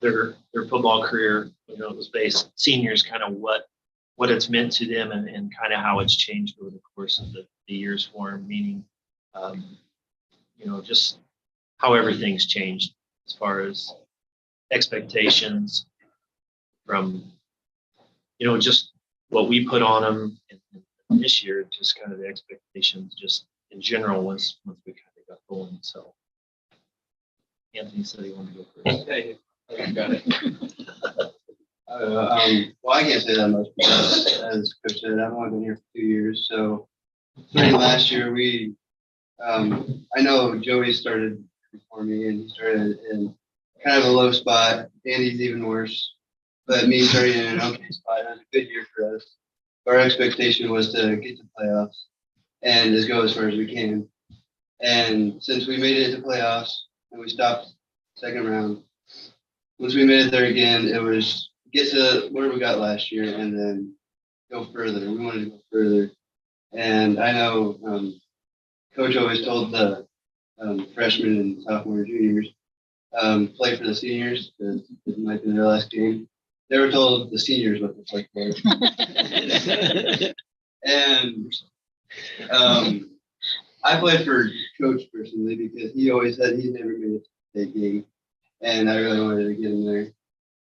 their football career. It was based seniors, kind of what it's meant to them and kind of how it's changed over the course of the years for them, meaning, just how everything's changed as far as expectations from, just what we put on them this year, just kind of the expectations just in general once we kind of got going. So Anthony said he wanted to go first. Okay, I got it. Well, I can't say that much because, as Coach said, I've only been here for 2 years. So starting last year, I know Joey started before me, and he started in kind of a low spot. Andy's even worse, but me starting in an okay spot. It was a good year for us. Our expectation was to get to playoffs and just go as far as we can. And since we made it to playoffs and we stopped second round, once we made it there again, it was get to where we got last year and then go further. We wanted to go further. And I know Coach always told the freshmen and sophomore and juniors play for the seniors because it might be their last game. They were told the seniors what to play for. And I played for Coach personally because he always said he never made it to the state game. And I really wanted to get him there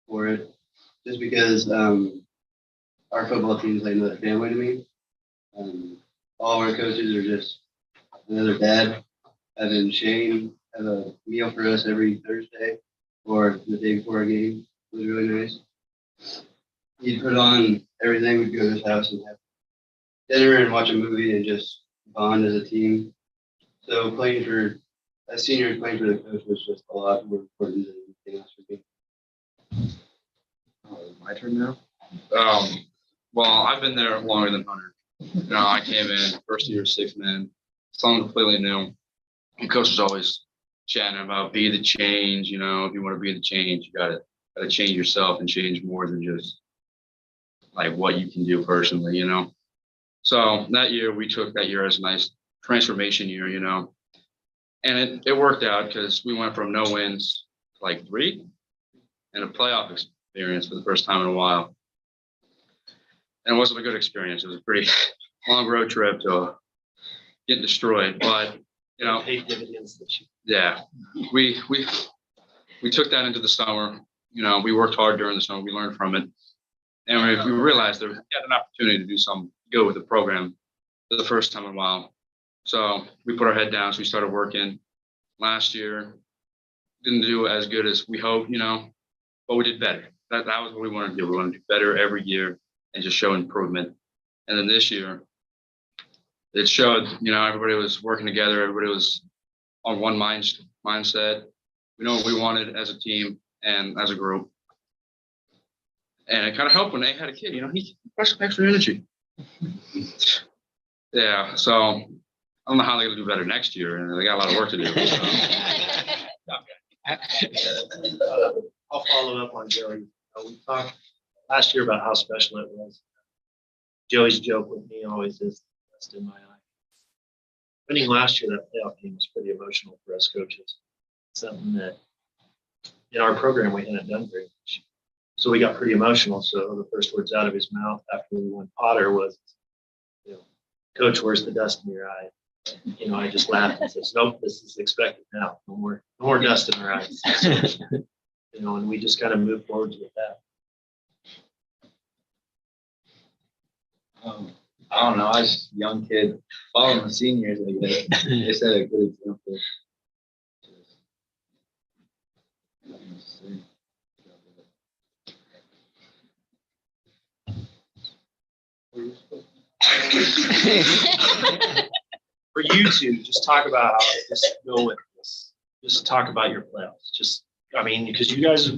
for it. Just because our football team is like another family to me. All our coaches are just another dad. Having Shane have a meal for us every Thursday or the day before a game was really nice. He'd put on everything. We'd go to his house and have dinner and watch a movie and just bond as a team. So playing for a senior, playing for the coach was just a lot more important than anything else for me. My turn now. Well, I've been there longer than Hunter. I came in first year, 6 man, something completely new. And coach was always chatting about be the change. If you want to be the change, you gotta change yourself and change more than just like what you can do personally. So that year we took that year as a nice transformation year. And it worked out because we went from no wins to like 3 and a playoff experience for the first time in a while. And it wasn't a good experience. It was a pretty long road trip to get destroyed. But Paid dividends this year. yeah, we took that into the summer. We worked hard during the summer. We learned from it, and we realized that we had an opportunity to do something good with the program for the first time in a while. So we put our head down. So we started working. Last year, didn't do as good as we hoped, but we did better. That was what we wanted to do. We wanted to do better every year and just show improvement. And then this year, it showed, everybody was working together. Everybody was on one mindset. We know what we wanted as a team and as a group. And it kind of helped when they had a kid, he fresh extra energy. Yeah, so I don't know how they're going to do better next year. And they got a lot of work to do. So. I'll follow up on Joey. We talked last year about how special it was. Joey's joke with me always is best in my eye. Winning last year, that playoff game was pretty emotional for us coaches. Something that in our program we hadn't done very much. So we got pretty emotional. So the first words out of his mouth after we won Potter was, Coach, where's the dust in your eye? I just laughed and said, nope, this is expected now. No more dust in our eyes. So, and we just kind of moved forward with that. I don't know. I was just a young kid following the seniors. They set a good example. For you two, just talk about how just go with this. Just talk about your playoffs. Because you guys have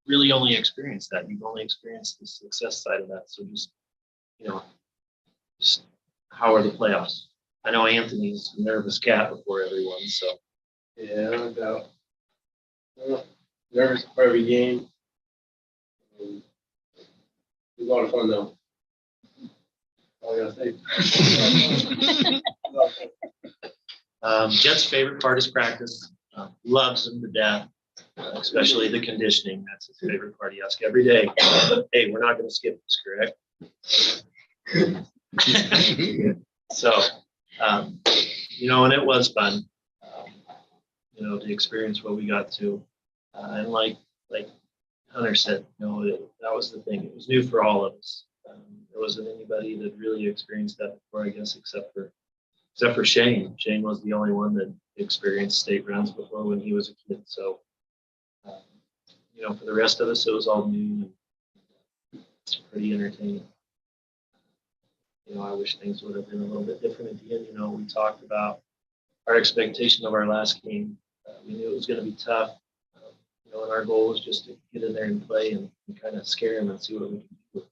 really only experienced that. You've only experienced the success side of that. So just how are the playoffs? I know Anthony's a nervous cat before everyone, so. Yeah, no doubt. Nervous for every game. It was a lot of fun though. All I gotta say. Jet's favorite part is practice. Loves them to death, especially the conditioning. That's his favorite part. He asks every day, "Hey, we're not going to skip this, correct?" So, and it was fun, to experience what we got to. And like Hunter said, that was the thing. It was new for all of us. There wasn't anybody that really experienced that before, I guess, except for Shane. Shane was the only one that experienced state rounds before when he was a kid. So, for the rest of us, it was all new and it's pretty entertaining. I wish things would have been a little bit different at the end. We talked about our expectation of our last game. We knew it was going to be tough. And our goal was just to get in there and play and kind of scare them and see what we could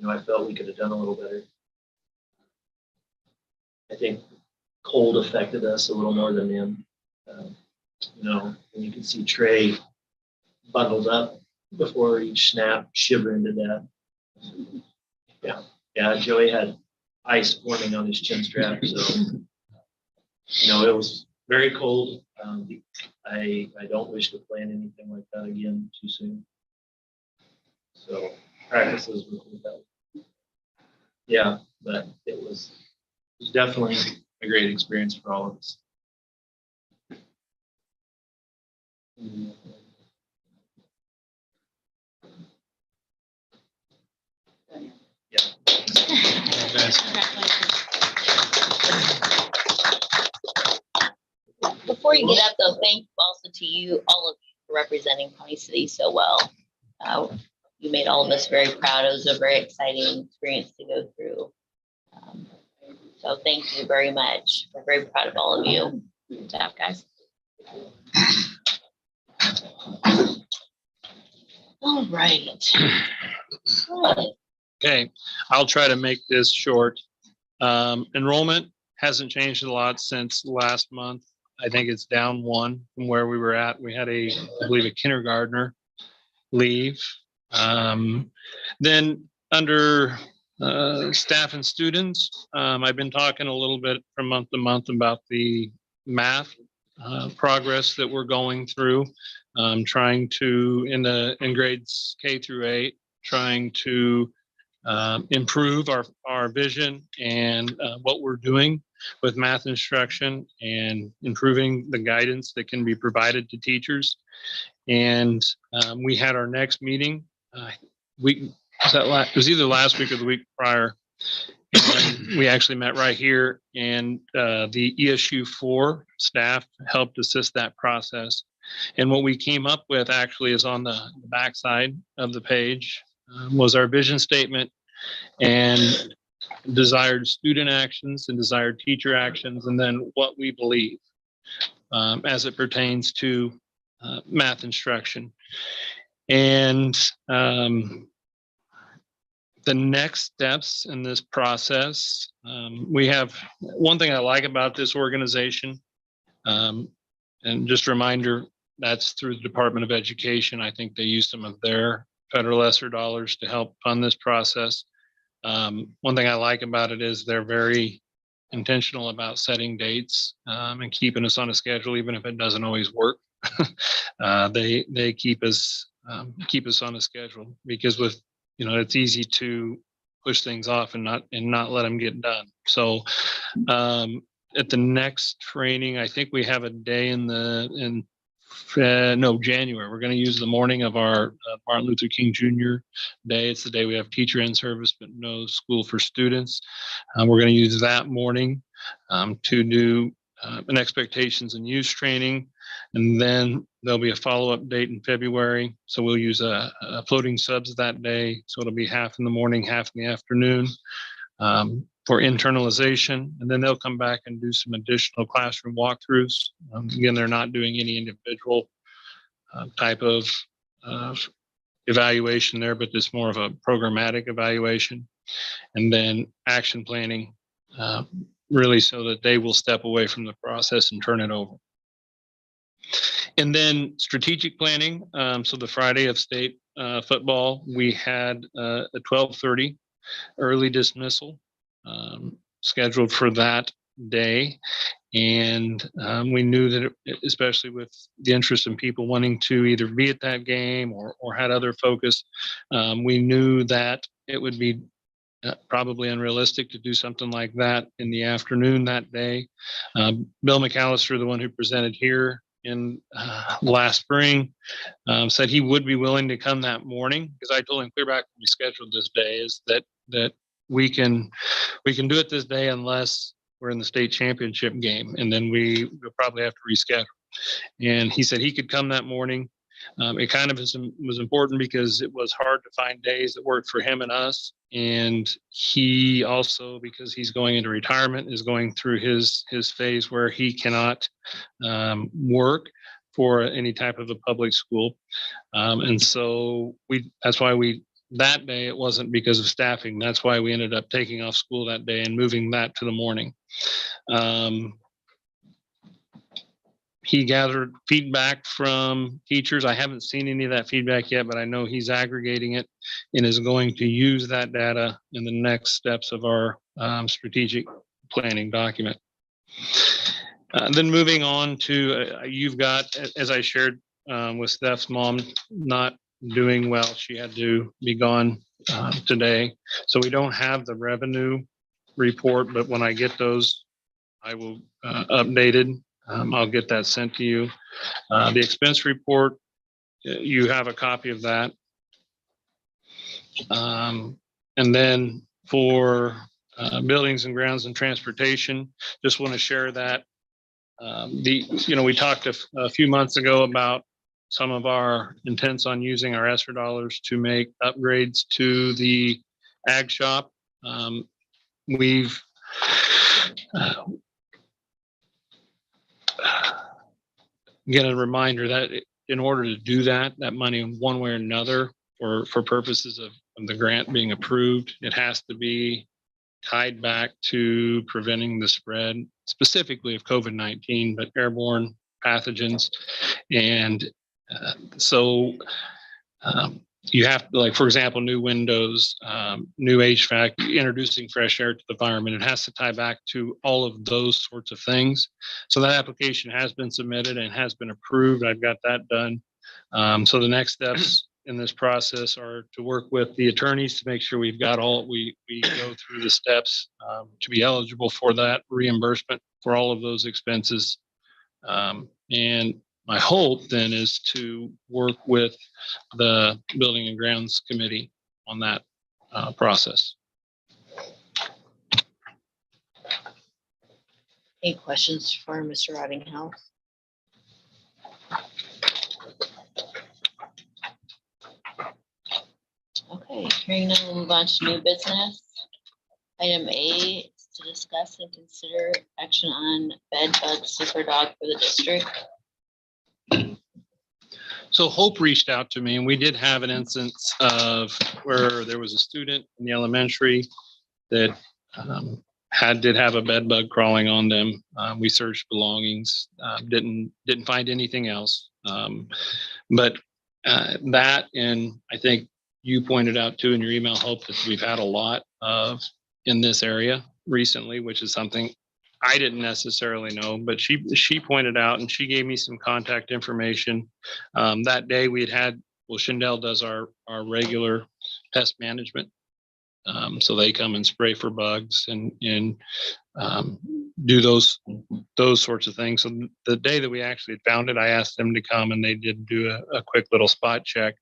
do. I felt we could have done a little better. I think cold affected us a little more than them. And you can see Trey bundled up before each snap, shivering to death. Yeah, Joey had ice forming on his chin strap. So, it was very cold. I don't wish to plan anything like that again too soon. So practices were cool that. Yeah, but it was definitely a great experience for all of us. Before you get up though, thank you also to you, all of you, for representing Pawnee City so well. You made all of us very proud. It was a very exciting experience to go through. So thank you very much. We're very proud of all of you. Good job, guys. All right. Okay, I'll try to make this short. Enrollment hasn't changed a lot since last month. I think it's down one from where we were at. We had I believe a kindergartner leave. Then under staff and students, I've been talking a little bit from month to month about the math progress that we're going through, trying to in grades K through 8, trying to improve our vision and what we're doing with math instruction and improving the guidance that can be provided to teachers. And we had our next meeting it was either last week or the week prior. And we actually met right here, and the ESU4 staff helped assist that process. And what we came up with actually is on the backside of the page was our vision statement and desired student actions and desired teacher actions, and then what we believe as it pertains to math instruction. And the next steps in this process, we have one thing I like about this organization, and just a reminder, that's through the Department of Education. I think they use some of their federal ESSER dollars to help fund this process. One thing I like about it is they're very intentional about setting dates and keeping us on a schedule, even if it doesn't always work. They keep us on a schedule, because with it's easy to push things off and not let them get done. So at the next training, I think we have a day in January. We're going to use the morning of our Martin Luther King Jr. Day. It's the day we have teacher in service, but no school for students. We're going to use that morning to do an expectations and use training. And then there'll be a follow-up date in February. So we'll use a floating subs that day. So it'll be half in the morning, half in the afternoon for internalization. And then they'll come back and do some additional classroom walkthroughs. Again, they're not doing any individual type of evaluation there, but it's more of a programmatic evaluation. And then action planning, really so that they will step away from the process and turn it over. And then strategic planning. So the Friday of state football, we had a 12:30 early dismissal scheduled for that day. And we knew that, especially with the interest in people wanting to either be at that game or had other focus, we knew that it would be probably unrealistic to do something like that in the afternoon that day. Bill McAllister, the one who presented here in last spring, said he would be willing to come that morning, because I told him clear back when we scheduled this day is that we can do it this day unless we're in the state championship game, and then we'll probably have to reschedule. And he said he could come that morning. It kind of was important because it was hard to find days that worked for him and us. And he also, because he's going into retirement, is going through his phase where he cannot work for any type of a public school. And so that's why that day, it wasn't because of staffing. That's why we ended up taking off school that day and moving that to the morning. He gathered feedback from teachers. I haven't seen any of that feedback yet, but I know he's aggregating it and is going to use that data in the next steps of our strategic planning document. Then moving on to, you've got, as I shared with Steph's mom, not doing well. She had to be gone today. So we don't have the revenue report, but when I get those, I will updated. I'll get that sent to you. The expense report, you have a copy of that. And then for buildings and grounds and transportation, just want to share that. We talked a few months ago about some of our intents on using our ESSER dollars to make upgrades to the ag shop. We've get a reminder that in order to do that money one way or another, or for purposes of the grant being approved, it has to be tied back to preventing the spread, specifically of COVID-19, but airborne pathogens. And so you have to, like, for example, new windows, new HVAC, introducing fresh air to the environment. It has to tie back to all of those sorts of things. So that application has been submitted and has been approved. I've got that done. So the next steps in this process are to work with the attorneys to make sure we've got we go through the steps to be eligible for that reimbursement for all of those expenses. And my hope then is to work with the Building and Grounds Committee on that process. Any questions for Mr. Rottinghouse? Okay, hearing none, we'll move on to new business. Item A is to discuss and consider action on bed bug super dog for the district. So Hope reached out to me, and we did have an instance of where there was a student in the elementary that did have a bed bug crawling on them. We searched belongings, didn't find anything else. But that, and I think you pointed out too in your email, Hope, that we've had a lot of in this area recently, which is something I didn't necessarily know, but she pointed out, and she gave me some contact information. That day we had Shindell does our regular pest management. So they come and spray for bugs and do those sorts of things. So the day that we actually found it, I asked them to come, and they did do a quick little spot check.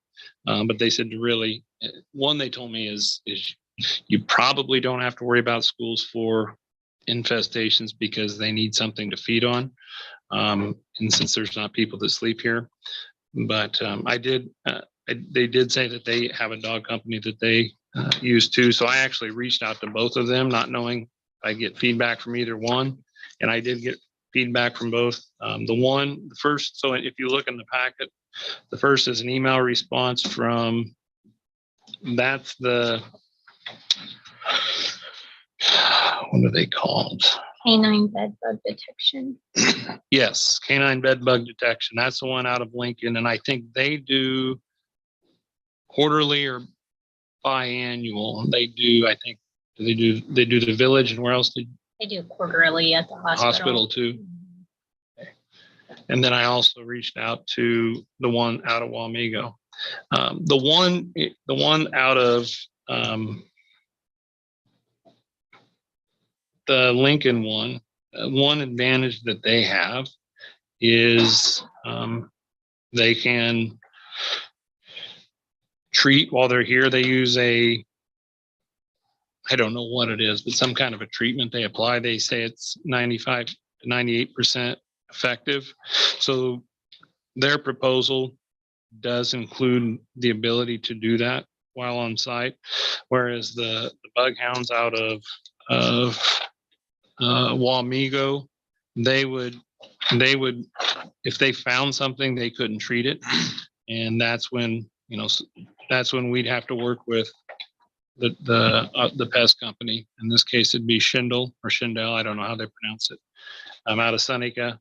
But they said, really, one they told me is you probably don't have to worry about schools for infestations because they need something to feed on. And since there's not people that sleep here, but they did say that they have a dog company that they use too. So I actually reached out to both of them, not knowing if I get feedback from either one. And I did get feedback from both. The first, so if you look in the packet, the first is an email response from, that's the, what are they called? canine bed bug detection. Yes, canine bed bug detection. That's the one out of Lincoln, and I think they do quarterly or biannual. They do, I think, they do the village, and where else? They do quarterly at the Hospital too. And then I also reached out to the one out of Wamego. The one out of the Lincoln one advantage that they have is they can treat while they're here. They use I don't know what it is, but some kind of a treatment they apply. They say it's 95 to 98% effective. So their proposal does include the ability to do that while on site, whereas the bug hounds out of Wamego, they would, if they found something, they couldn't treat it. And that's when, that's when we'd have to work with the pest company. In this case, it'd be Schindel or Schindel. I don't know how they pronounce it. I'm out of Seneca,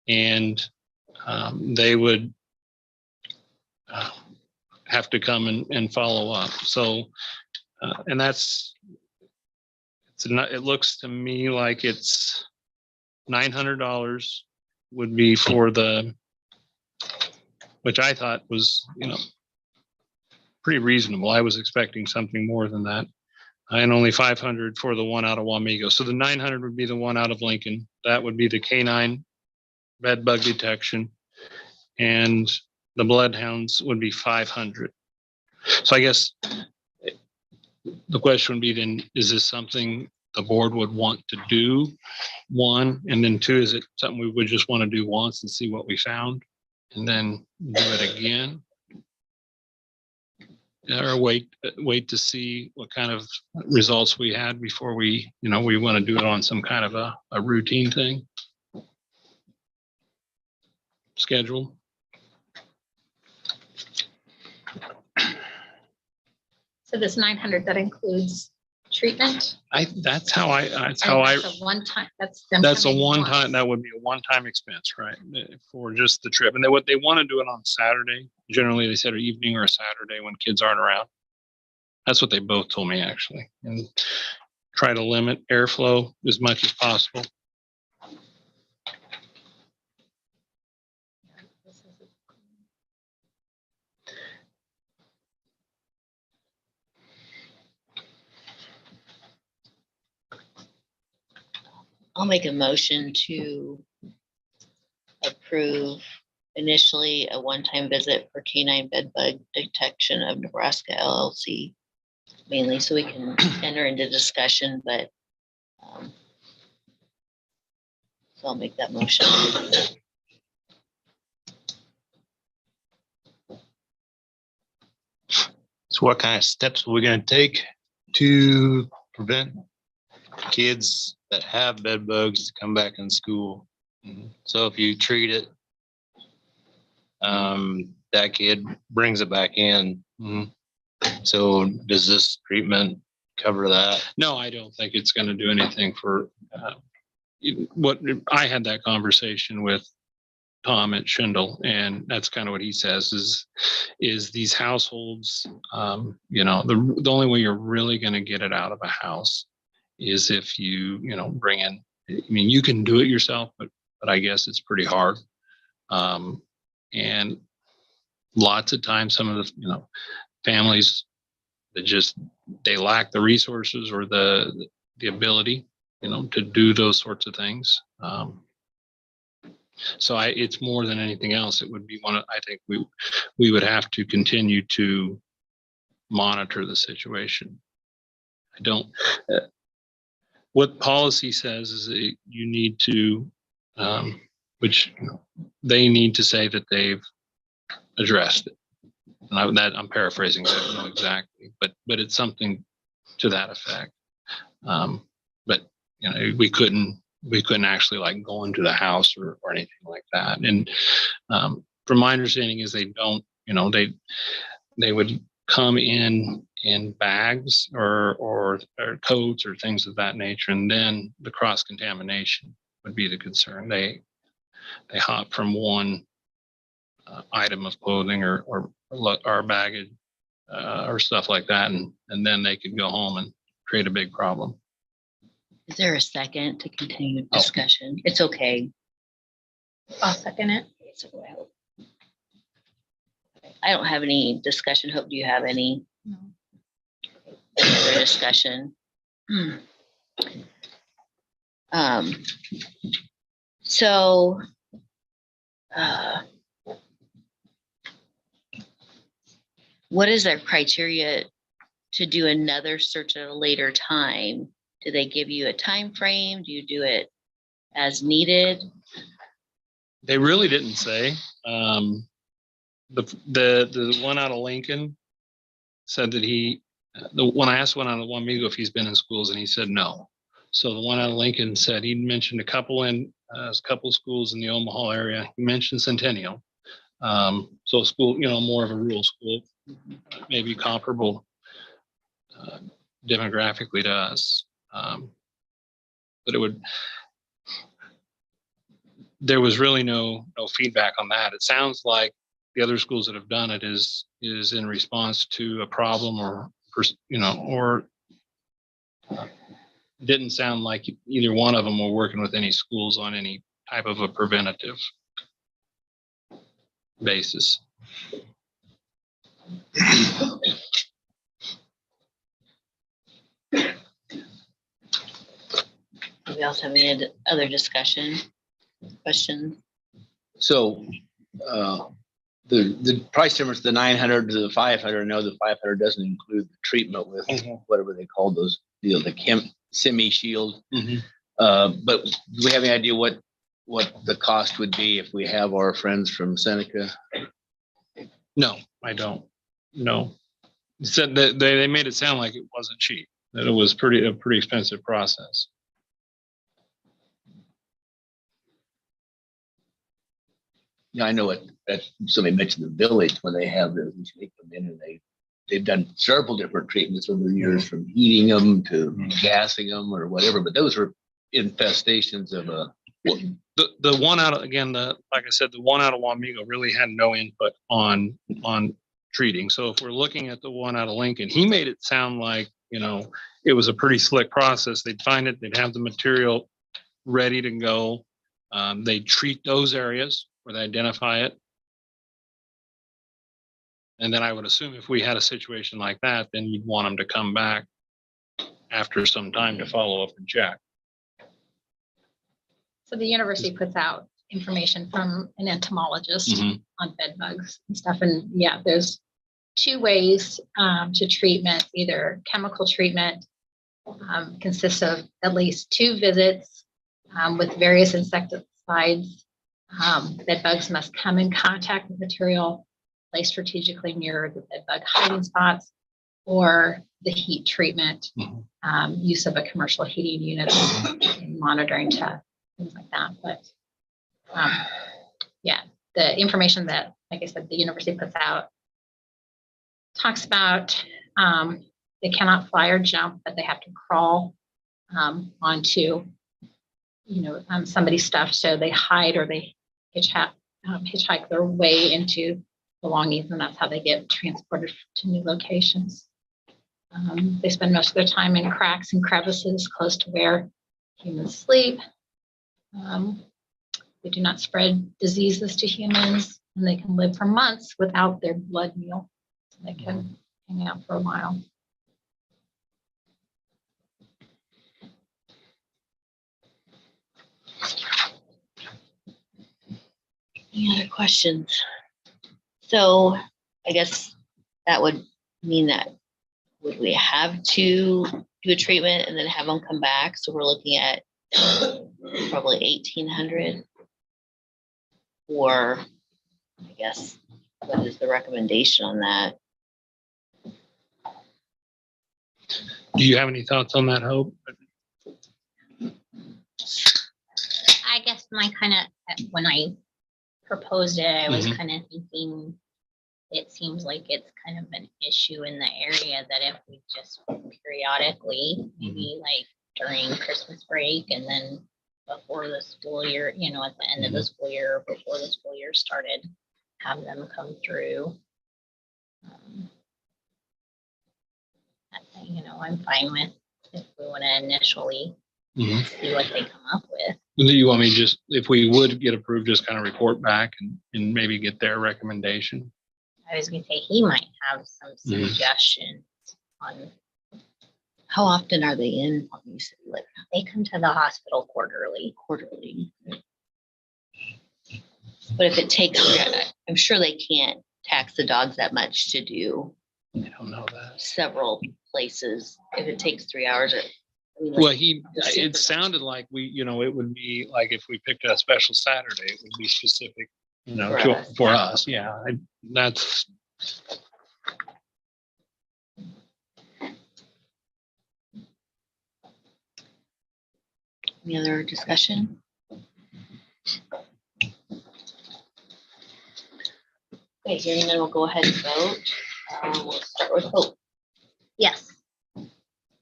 and they would have to come and follow up. So, and it looks to me like it's $900 would be for which I thought was, pretty reasonable. I was expecting something more than that. And only $500 for the one out of Wamego. So the $900 would be the one out of Lincoln. That would be the canine bed bug detection. And the bloodhounds would be $500. So I guess the question would be then, is this something the board would want to do? One, and then two, is it something we would just want to do once and see what we found and then do it again? Or wait to see what kind of results we had before we want to do it on some kind of a routine thing. Schedule. So this 900, that includes treatment? That's how I. That's a one time. That's a one time. That would be a one-time expense, right? For just the trip. And what they want to do it on Saturday. Generally, they said an evening or a Saturday when kids aren't around. That's what they both told me, actually. And try to limit airflow as much as possible. I'll make a motion to approve initially a one-time visit for canine bed bug detection of Nebraska LLC, mainly so we can enter into discussion, but so I'll make that motion. So what kind of steps are we going to take to prevent kids that have bed bugs to come back in school? So if you treat it, that kid brings it back in. So does this treatment cover that? No, I don't think it's going to do anything for what I had that conversation with Tom at Schindel, and that's kind of what he says is these households, the only way you're really going to get it out of a house is if you bring in, you can do it yourself, but I guess it's pretty hard. And lots of times some of the, families that they lack the resources or the ability, to do those sorts of things. So it's more than anything else. It would be I think we would have to continue to monitor the situation. What policy says is that you need to, which they need to say that they've addressed it. And I'm paraphrasing, so I don't know exactly, but it's something to that effect. But we couldn't actually like go into the house or anything like that. And from my understanding is they don't, they would come in in bags or coats or things of that nature. And then the cross contamination would be the concern. They hop from one item of clothing or baggage or stuff like that, and then they could go home and create a big problem. Is there a second to continue discussion? It's okay. I'll second it. It's okay. I don't have any discussion. Hope, do you have any other discussion? So what is their criteria to do another search at a later time? Do they give you a time frame? Do you do it as needed? They really didn't say. The one out of Lincoln said that when I asked one out of Wamego if he's been in schools, and he said no. So the one out of Lincoln said he mentioned a couple schools in the Omaha area. He mentioned Centennial. So school, more of a rural school, maybe comparable demographically to us. But there was really no feedback on that. It sounds like the other schools that have done it is in response to a problem or didn't sound like either one of them were working with any schools on any type of a preventative basis. Do we also have any other discussion, questions? So the price difference, the 900 to the 500, no, the 500 doesn't include the treatment with whatever they call those, the semi-shield. But do we have any idea what the cost would be if we have our friends from Seneca? No, I don't. No. Said that they made it sound like it wasn't cheap, that it was a pretty expensive process. Yeah, I know that somebody mentioned the village when they have this, they come in and they've done several different treatments over the years, from heating them to gassing them or whatever, but those were infestations of the one out of, again, like I said, the one out of Wamego really had no input on treating. So if we're looking at the one out of Lincoln, he made it sound like, it was a pretty slick process. They'd find it, they'd have the material ready to go. They'd treat those areas where they identify it. And then I would assume if we had a situation like that, then you'd want them to come back after some time to follow up and check. So the university puts out information from an entomologist on bed bugs and stuff. And yeah, there's two ways to treatment. Either chemical treatment consists of at least 2 visits with various insecticides. Bed bugs must come in contact with material placed strategically near the bed bug hiding spots, or the heat treatment, use of a commercial heating unit, and monitoring to things like that. But yeah, the information that, like I said, the university puts out talks about they cannot fly or jump, but they have to crawl onto somebody's stuff. So they hide or they hitchhike their way into belongings, and that's how they get transported to new locations. They spend most of their time in cracks and crevices close to where humans sleep. They do not spread diseases to humans, and they can live for months without their blood meal. So they can hang out for a while. Any other questions? So I guess that would mean that would we have to do a treatment and then have them come back? So we're looking at probably 1,800. Or I guess, what is the recommendation on that? Do you have any thoughts on that, Hope? I guess my kind of, when I proposed it, I was kind of thinking it seems like it's kind of an issue in the area that if we just periodically, maybe like during Christmas break and then before the school year, you know, at the end of the school year, or before the school year started, have them come through. You know, I'm fine with if we want to initially see what they come up with. Do you want me just, if we would get approved, just kind of report back and maybe get their recommendation? I was gonna say, he might have some suggestions on. How often are they in Palm Beach City? Like They come to the hospital quarterly. quarterly? But if it takes, I'm sure they can't tax the dogs that much to do I don't know that. several places. If it takes 3 hours, I mean, Well, like, it sounded like it would be like if we picked a special Saturday, it would be specific, you know, for us. Yeah, that's. any other discussion? Okay, hearing none, we'll go ahead and vote. We'll start with Hope. Yes.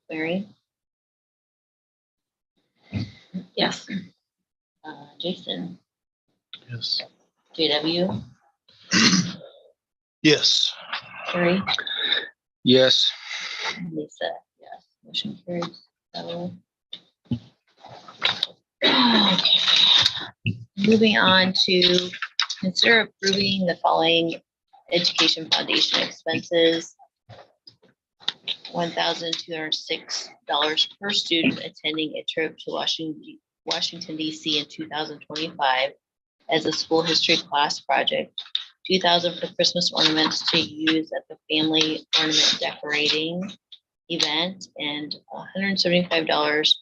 Mary, Yes. Jason, Yes. JW, Yes. Carrie, Yes. and Lisa, yes, motion carries. So. Okay. Moving on to consider approving the following education foundation expenses. $1,206 per student attending a trip to Washington DC in 2025 as a school history class project. $2,000 for Christmas ornaments to use at the family ornament decorating event, and $175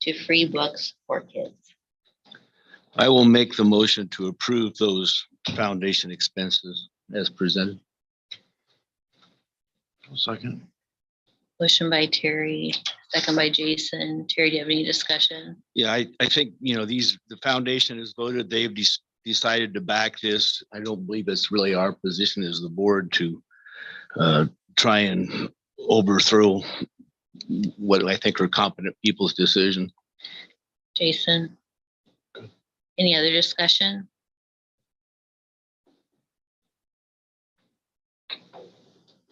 to free books for kids. I will make the motion to approve those foundation expenses as presented. Second. Motion by Terry, second by Jason. Terry, do you have any discussion? Yeah, I think, the foundation has voted, they've decided to back this. I don't believe it's really our position as the board to try and overthrow what I think are competent people's decision. Jason? Any other discussion?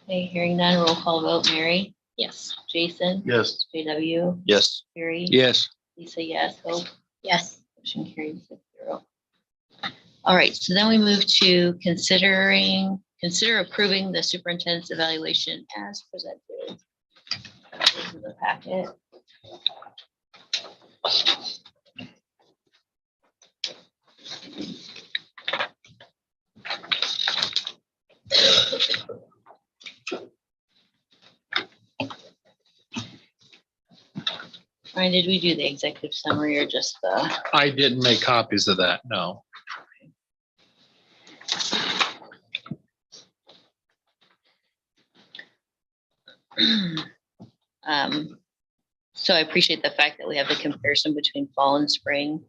Okay, hearing none, roll call vote. Mary? Yes. Jason? Yes. JW? Yes. Carrie? Yes. Lisa, yes. Hope? Yes. Motion carried 6-0. All right, so then we move to consider approving the superintendent's evaluation as presented. This is the packet. Ryan, did we do the executive summary or just the? I didn't make copies of that, no. So I appreciate the fact that we have the comparison between fall and spring.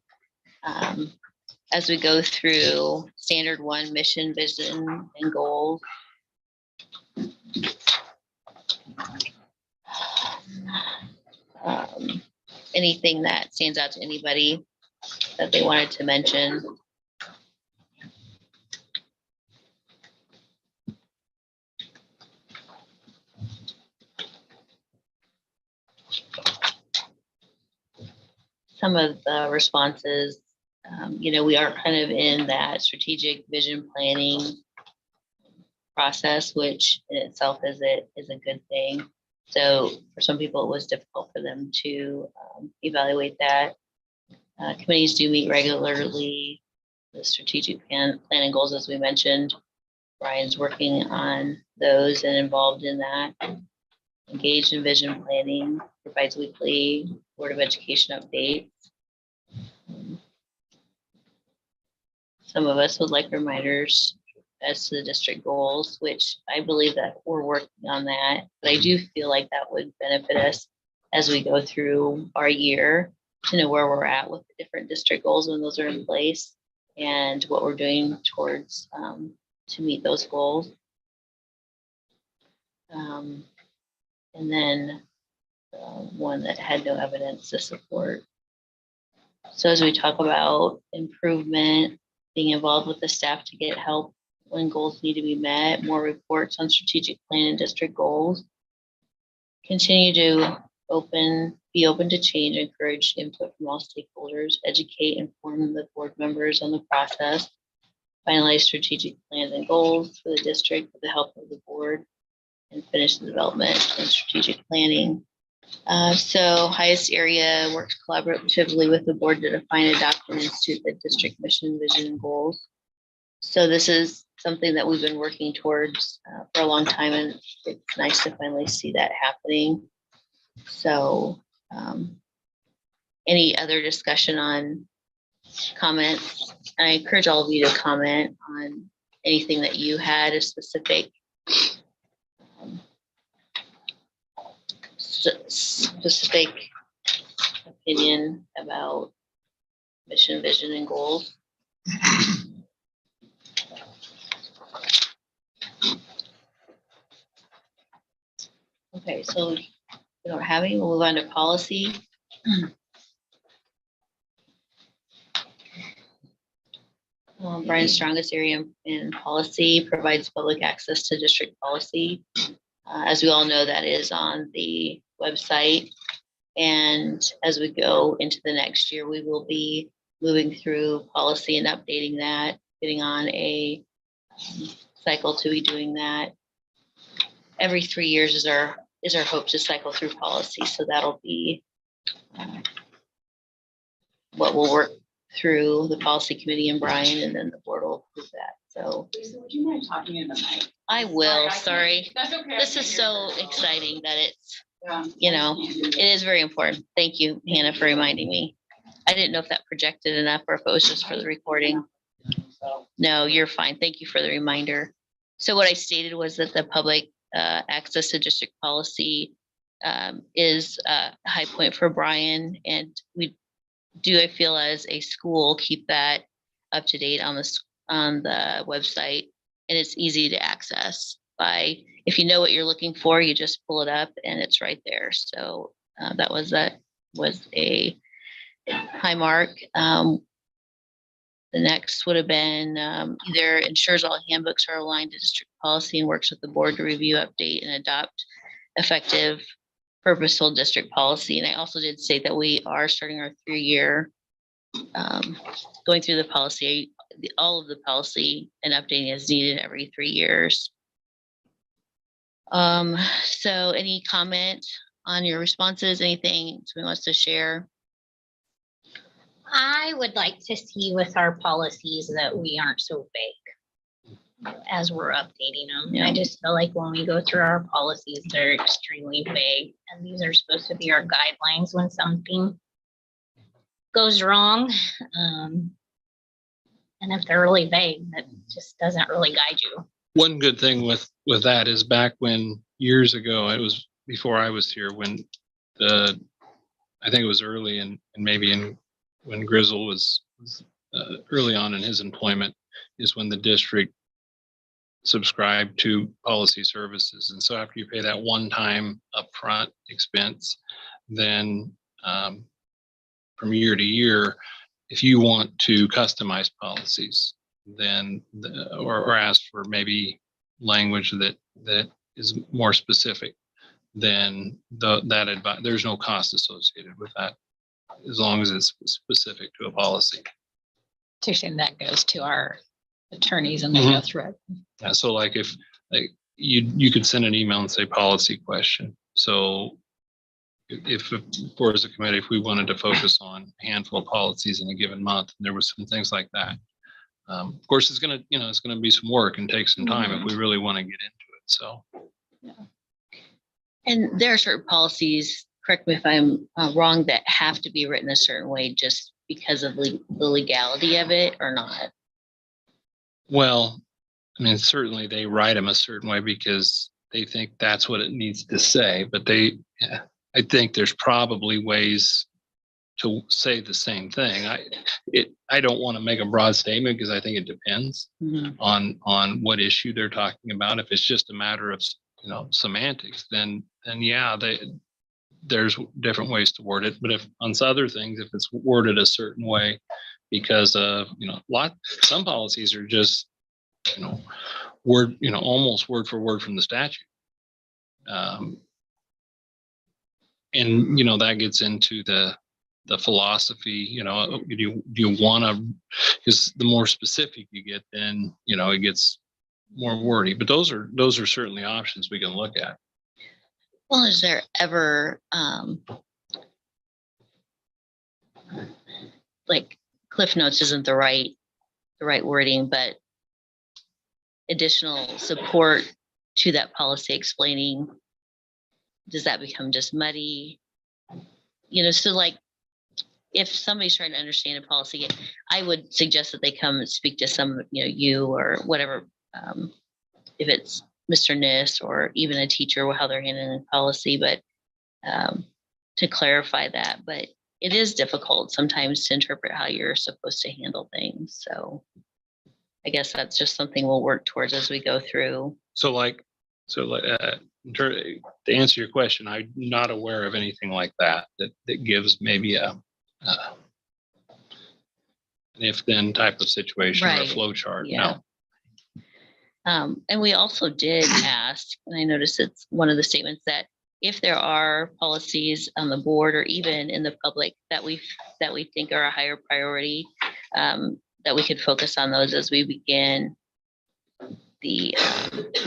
As we go through standard 1, mission, vision, and goals. Anything that stands out to anybody that they wanted to mention? Some of the responses, we are kind of in that strategic vision planning process, which in itself is a good thing. So for some people, it was difficult for them to evaluate that. Committees do meet regularly. The strategic plan and goals, as we mentioned, Brian's working on those and involved in that. Engaged in vision planning, provides weekly Board of Education updates. Some of us would like reminders as to the district goals, which I believe that we're working on that. But I do feel like that would benefit us as we go through our year to know where we're at with the different district goals when those are in place and what we're doing towards to meet those goals. And then one that had no evidence to support. So as we talk about improvement, being involved with the staff to get help when goals need to be met, more reports on strategic plan and district goals. Continue to be open to change, encourage input from all stakeholders, educate, inform the board members on the process, finalize strategic plans and goals for the district with the help of the board, and finish the development and strategic planning. So highest area works collaboratively with the board to define and document the district mission, vision, and goals. So this is something that we've been working towards for a long time, and it's nice to finally see that happening. So any other discussion on comments? I encourage all of you to comment on anything that you had a specific opinion about mission, vision, and goals. Okay, so we don't have any. We'll move on to policy. Brian's strongest area in policy provides public access to district policy. As we all know, that is on the website. And as we go into the next year, we will be moving through policy and updating that, getting on a cycle to be doing that. Every 3 years is our hope to cycle through policy. So that'll be what we'll work through the policy committee and Brian, and then the board will approve that. So Lisa, would you mind talking in the mic? I will, Sorry, I sorry. That's okay. This is so exciting that it's, Yeah. it is very important. Thank you, Hannah, for reminding me. I didn't know if that projected enough or if it was just for the recording. No, you're fine. Thank you for the reminder. So what I stated was that the public access to district policy is a high point for Brian, and we do, I feel, as a school, keep that up to date on the website, and it's easy to access by, if you know what you're looking for, you just pull it up and it's right there. So that was a high mark. The next would have been either ensures all handbooks are aligned to district policy and works with the board to review, update, and adopt effective, purposeful district policy. And I also did say that we are starting our 3-year going through the policy, all of the policy and updating is needed every 3 years. So any comment on your responses, anything somebody wants to share? I would like to see with our policies that we aren't so vague as we're updating them. Yeah. I just feel like when we go through our policies, they're extremely vague, and these are supposed to be our guidelines when something goes wrong. And if they're really vague, that just doesn't really guide you. One good thing with that is back when years ago, it was before I was here, when I think it was early and maybe when Grizzle was early on in his employment, is when the district subscribed to policy services. And so after you pay that one-time upfront expense, then from year to year, if you want to customize policies, then or ask for maybe language that is more specific, then there's no cost associated with that, as long as it's specific to a policy. And that goes to our attorneys and they go through it. Yeah, so like if you could send an email and say policy question. So if for as a committee, if we wanted to focus on a handful of policies in a given month, there was some things like that. Of course, it's gonna be some work and take some time if we really want to get into it. So. And there are certain policies, correct me if I'm wrong, that have to be written a certain way just because of the legality of it, or not? Well, I mean, certainly they write them a certain way because they think that's what it needs to say, but I think there's probably ways to say the same thing. I don't want to make a broad statement because I think it depends on what issue they're talking about. If it's just a matter of semantics, then yeah, there's different ways to word it. But if on other things, if it's worded a certain way, because of, some policies are just, almost word for word from the statute. And, that gets into the philosophy, do you want to, because the more specific you get, then, it gets more wordy, but those are certainly options we can look at. Well, is there ever, like Cliff Notes isn't the right wording, but additional support to that policy explaining, does that become just muddy? So like, if somebody's trying to understand a policy, I would suggest that they come and speak to some, you or whatever, if it's Mr. Nis or even a teacher, how they're handling policy, but to clarify that. But it is difficult sometimes to interpret how you're supposed to handle things. So I guess that's just something we'll work towards as we go through. To answer your question, I'm not aware of anything like that gives maybe an if-then type of situation or a Right. flow chart. Yeah. No. And we also did ask, and I noticed it's one of the statements, that if there are policies on the board or even in the public that we think are a higher priority, that we could focus on those as we begin the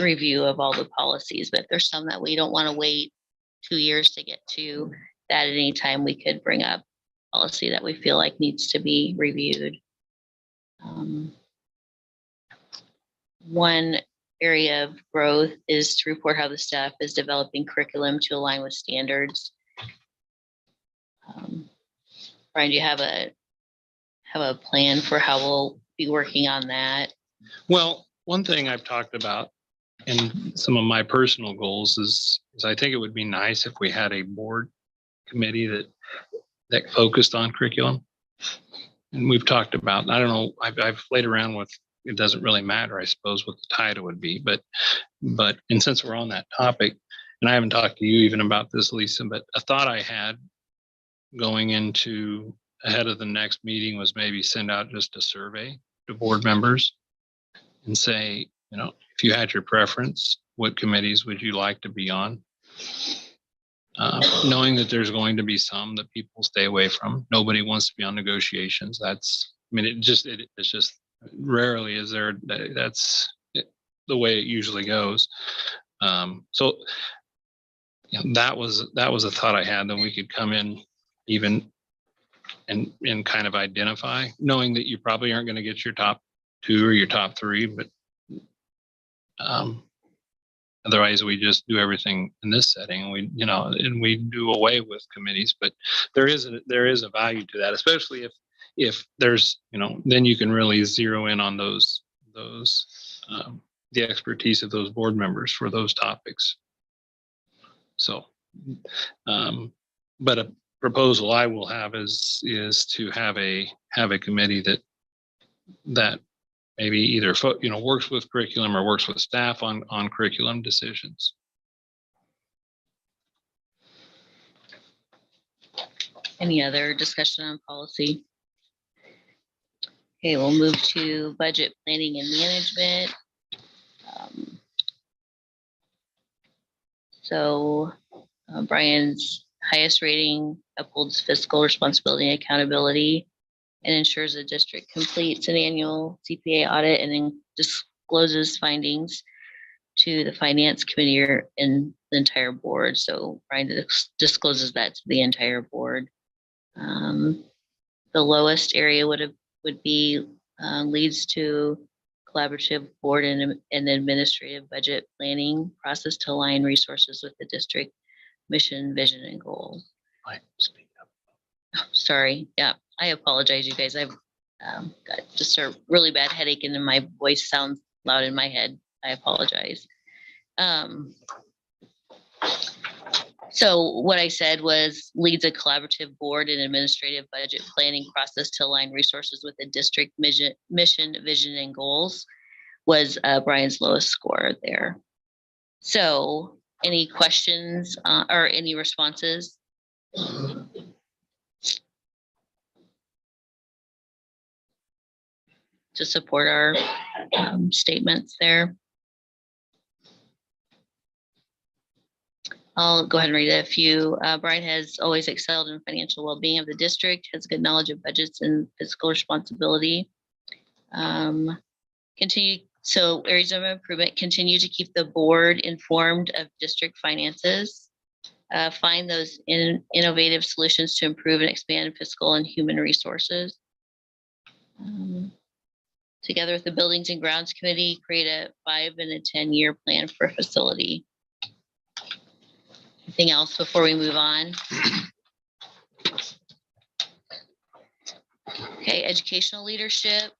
review of all the policies. But if there's some that we don't want to wait 2 years to get to, that at any time we could bring up policy that we feel like needs to be reviewed. One area of growth is to report how the staff is developing curriculum to align with standards. Brian, do you have a plan for how we'll be working on that? Well, one thing I've talked about in some of my personal goals is I think it would be nice if we had a board committee that focused on curriculum. And we've talked about, I don't know, I've played around with, it doesn't really matter, I suppose, what the title would be, but and since we're on that topic, and I haven't talked to you even about this, Lisa, but a thought I had going into ahead of the next meeting was maybe send out just a survey to board members and say, if you had your preference, what committees would you like to be on? Knowing that there's going to be some that people stay away from. Nobody wants to be on negotiations. It's just rarely is there, that's the way it usually goes. So that was a thought I had, that we could come in even and kind of identify, knowing that you probably aren't going to get your top 2 or your top 3, but otherwise we just do everything in this setting, and we do away with committees. But there is a value to that, especially if there's, then you can really zero in on those the expertise of those board members for those topics. So, but a proposal I will have is to have a committee that maybe either works with curriculum or works with staff on curriculum decisions. Any other discussion on policy? Okay, we'll move to budget planning and management. Brian's highest rating upholds fiscal responsibility and accountability and ensures the district completes an annual CPA audit and then discloses findings to the finance committee and the entire board. So Brian discloses that to the entire board. The lowest area would be leads to collaborative board and administrative budget planning process to align resources with the district mission, vision, and goals. Speak up. Oh, sorry. Yeah, I apologize, you guys. I've got just a really bad headache and then my voice sounds loud in my head. I apologize. So what I said was leads a collaborative board and administrative budget planning process to align resources with the district mission, vision, and goals was Brian's lowest score there. So any questions or any responses? To support our statements there. I'll go ahead and read a few. Brian has always excelled in financial well-being of the district, has good knowledge of budgets and fiscal responsibility. So areas of improvement, continue to keep the board informed of district finances. Find those innovative solutions to improve and expand fiscal and human resources. Together with the Buildings and Grounds Committee, create a 5 and a 10-year plan for a facility. Anything else before we move on? Okay, educational leadership.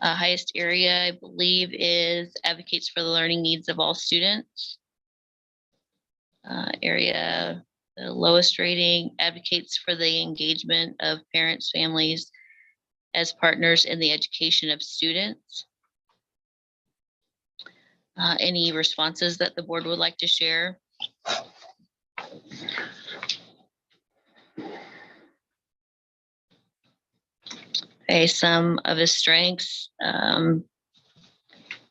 Highest area, I believe, is advocates for the learning needs of all students. Area, the lowest rating, advocates for the engagement of parents, families, as partners in the education of students. Any responses that the board would like to share? Okay, some of his strengths. I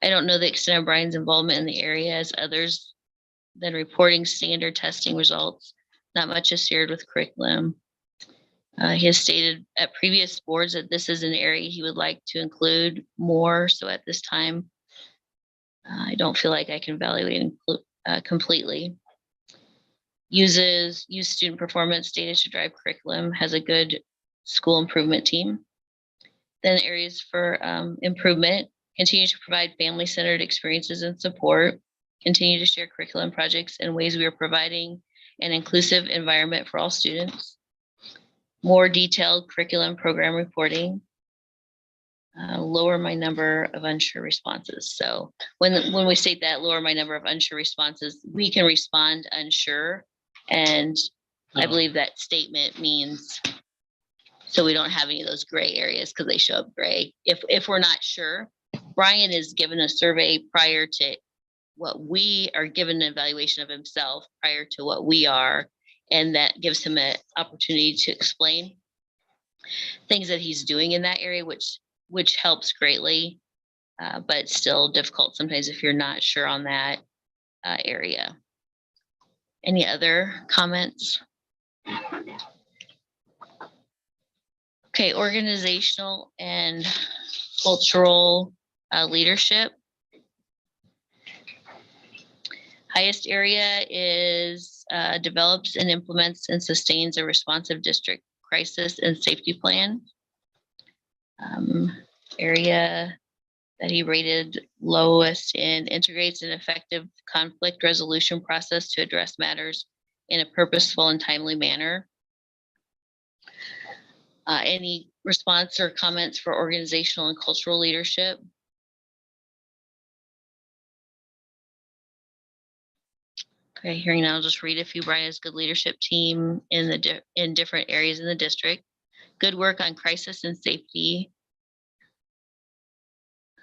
don't know the extent of Brian's involvement in the area as others than reporting standard testing results. Not much is shared with curriculum. He has stated at previous boards that this is an area he would like to include more. So at this time, I don't feel like I can evaluate completely. Use student performance data to drive curriculum, has a good school improvement team. Then areas for improvement, continue to provide family-centered experiences and support, continue to share curriculum projects and ways we are providing an inclusive environment for all students. More detailed curriculum program reporting, lower my number of unsure responses. So when we state that, lower my number of unsure responses, we can respond unsure. And I believe that statement means, so we don't have any of those gray areas because they show up gray. If we're not sure, Brian is given a survey prior to what we are, given an evaluation of himself prior to what we are. And that gives him an opportunity to explain things that he's doing in that area, which helps greatly, but still difficult sometimes if you're not sure on that area. Any other comments? Okay, organizational and cultural leadership. Highest area is develops and implements and sustains a responsive district crisis and safety plan. Area that he rated lowest in integrates an effective conflict resolution process to address matters in a purposeful and timely manner. Any response or comments for organizational and cultural leadership? Okay, hearing now, I'll just read a few. Brian has good leadership team in different areas in the district. Good work on crisis and safety.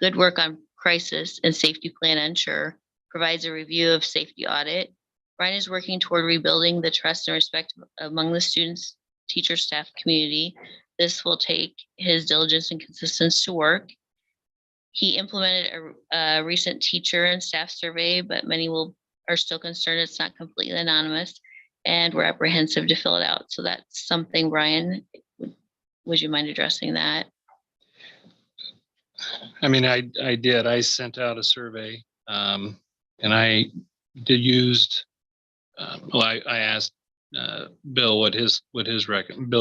Good work on crisis and safety plan ensure. Provides a review of safety audit. Brian is working toward rebuilding the trust and respect among the students, teachers, staff, community. This will take his diligence and consistency to work. He implemented a recent teacher and staff survey, but many are still concerned it's not completely anonymous, and we're apprehensive to fill it out. So that's something, Brian, would you mind addressing that? I mean, I did. I sent out a survey, and I did used. I asked Bill Bill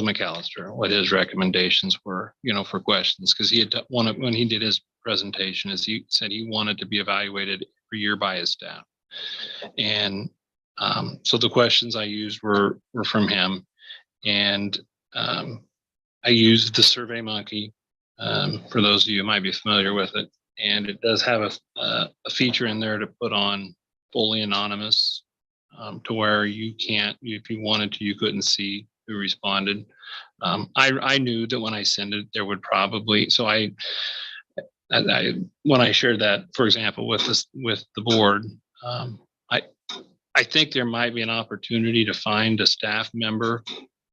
McAllister what his recommendations were, for questions, because he had when he did his presentation, as he said, he wanted to be evaluated every year by his staff, and so the questions I used were from him, and I used the Survey Monkey. For those of you who might be familiar with it, and it does have a feature in there to put on fully anonymous, to where you can't, if you wanted to, you couldn't see who responded. I knew that when I sent it, there would probably, so when I shared that, for example, with this, with the board, I think there might be an opportunity to find a staff member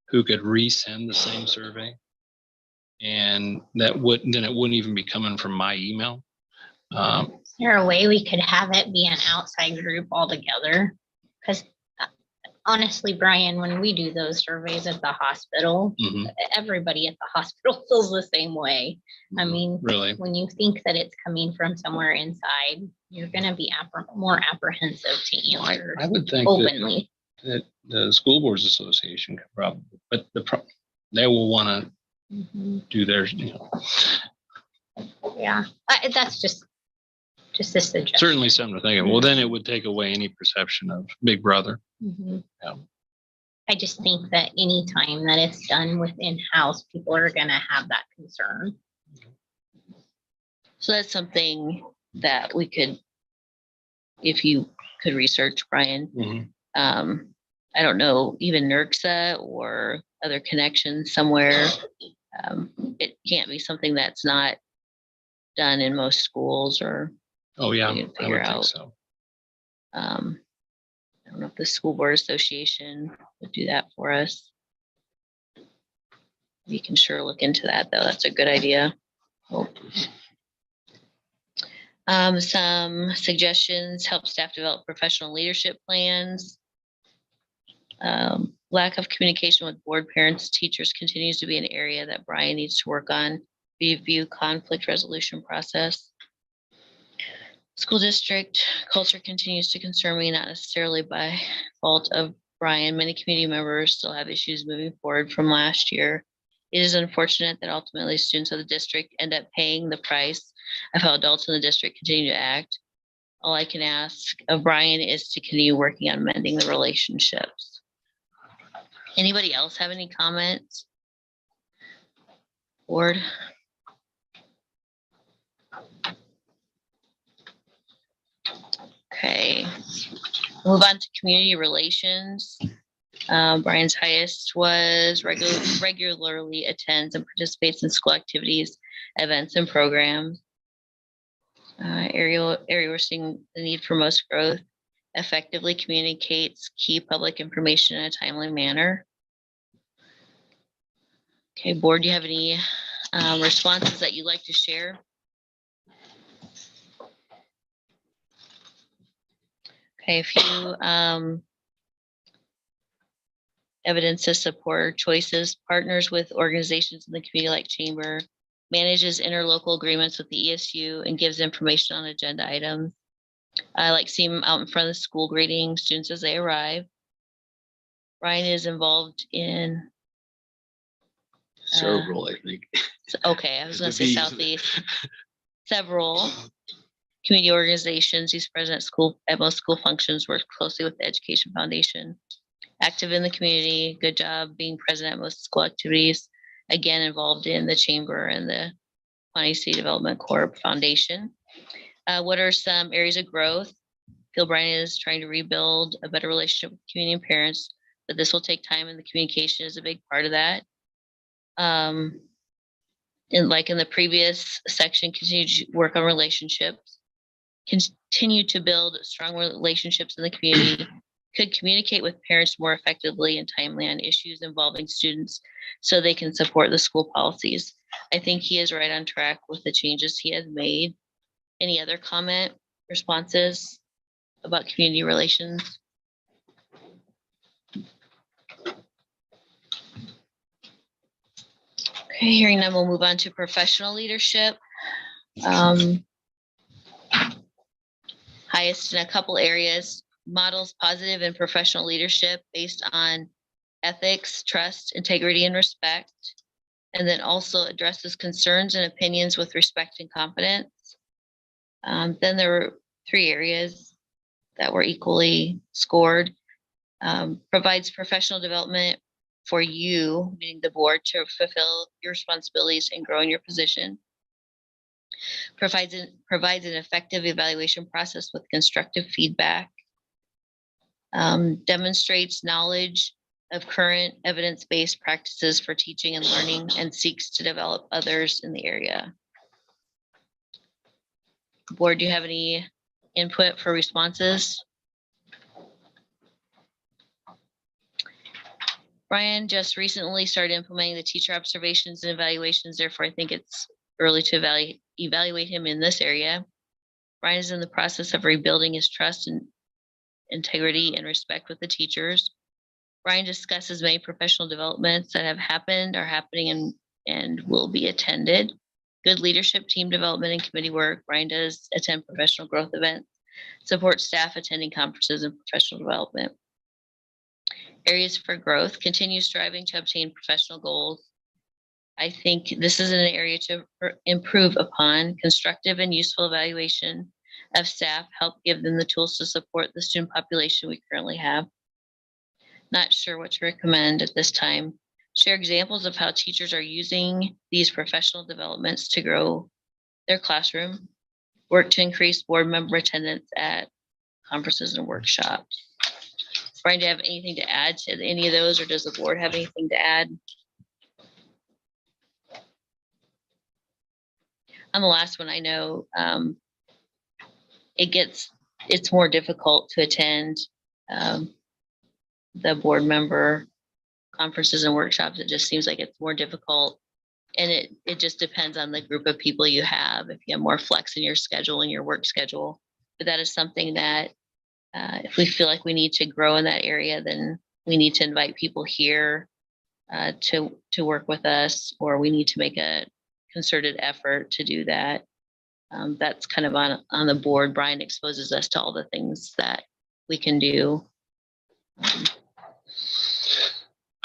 who could resend the same survey. And then it wouldn't even be coming from my email. Is there a way we could have it be an outside group altogether? Because honestly, Brian, when we do those surveys at the hospital, everybody at the hospital feels the same way. I mean, Really? when you think that it's coming from somewhere inside, you're going to be more apprehensive to answer I would think openly. that the School Boards Association could probably, but they will want to do theirs, Yeah, that's just a suggestion. certainly something to think of. Well, then it would take away any perception of Big Brother. Yeah. I just think that anytime that it's done within house, people are going to have that concern. So that's something that we could, if you could research, Brian. I don't know, even NERCSA or other connections somewhere. It can't be something that's not done in most schools, or Oh, yeah, we can I figure would think out. so. I don't know if the School Board Association would do that for us. We can sure look into that, though. That's a good idea. Some suggestions: help staff develop professional leadership plans. Lack of communication with board, parents, teachers continues to be an area that Brian needs to work on. Review conflict resolution process. School district culture continues to concern me, not necessarily by fault of Brian. Many community members still have issues moving forward from last year. It is unfortunate that ultimately students of the district end up paying the price of how adults in the district continue to act. All I can ask of Brian is to continue working on mending the relationships. Anybody else have any comments? Board? Okay, move on to community relations. Brian's highest was regularly attends and participates in school activities, events, and programs. Area we're seeing the need for most growth. Effectively communicates key public information in a timely manner. Okay, board, do you have any responses that you'd like to share? Okay, a few evidence to support choices, partners with organizations in the community like Chamber, manages interlocal agreements with the ESU, and gives information on agenda items. I like seeing him out in front of the school greeting students as they arrive. Brian is involved in Several, I think. okay, I was gonna say Southeast. Several community organizations. He's present at most school functions, works closely with the Education Foundation. Active in the community, good job being present at most school activities. Again, involved in the Chamber and the Pawnee City Development Corp Foundation. What are some areas of growth? Phil Brian is trying to rebuild a better relationship with community and parents, but this will take time, and the communication is a big part of that. And like in the previous section, continue to work on relationships, continue to build strong relationships in the community, could communicate with parents more effectively and timely on issues involving students so they can support the school policies. I think he is right on track with the changes he has made. Any other comment, responses about community relations? Okay, hearing none, we'll move on to professional leadership. Highest in a couple areas, models positive and professional leadership based on ethics, trust, integrity, and respect. And then also addresses concerns and opinions with respect and confidence. Then there were 3 areas that were equally scored. Provides professional development for you, meaning the board, to fulfill your responsibilities and grow in your position. Provides an effective evaluation process with constructive feedback. Demonstrates knowledge of current evidence-based practices for teaching and learning, and seeks to develop others in the area. Board, do you have any input for responses? Brian just recently started implementing the teacher observations and evaluations. Therefore, I think it's early to evaluate him in this area. Brian is in the process of rebuilding his trust and integrity and respect with the teachers. Brian discusses many professional developments that have happened, are happening, and will be attended. Good leadership, team development, and committee work. Brian does attend professional growth events, supports staff attending conferences and professional development. Areas for growth, continue striving to obtain professional goals. I think this is an area to improve upon. Constructive and useful evaluation of staff, help give them the tools to support the student population we currently have. Not sure what to recommend at this time. Share examples of how teachers are using these professional developments to grow their classroom. Work to increase board member attendance at conferences and workshops. Brian, do you have anything to add to any of those, or does the board have anything to add? On the last one, I know it's more difficult to attend the board member conferences and workshops. It just seems like it's more difficult, and it just depends on the group of people you have. If you have more flex in your schedule and your work schedule, but that is something that if we feel like we need to grow in that area, then we need to invite people here to work with us, or we need to make a concerted effort to do that. That's kind of on the board. Brian exposes us to all the things that we can do.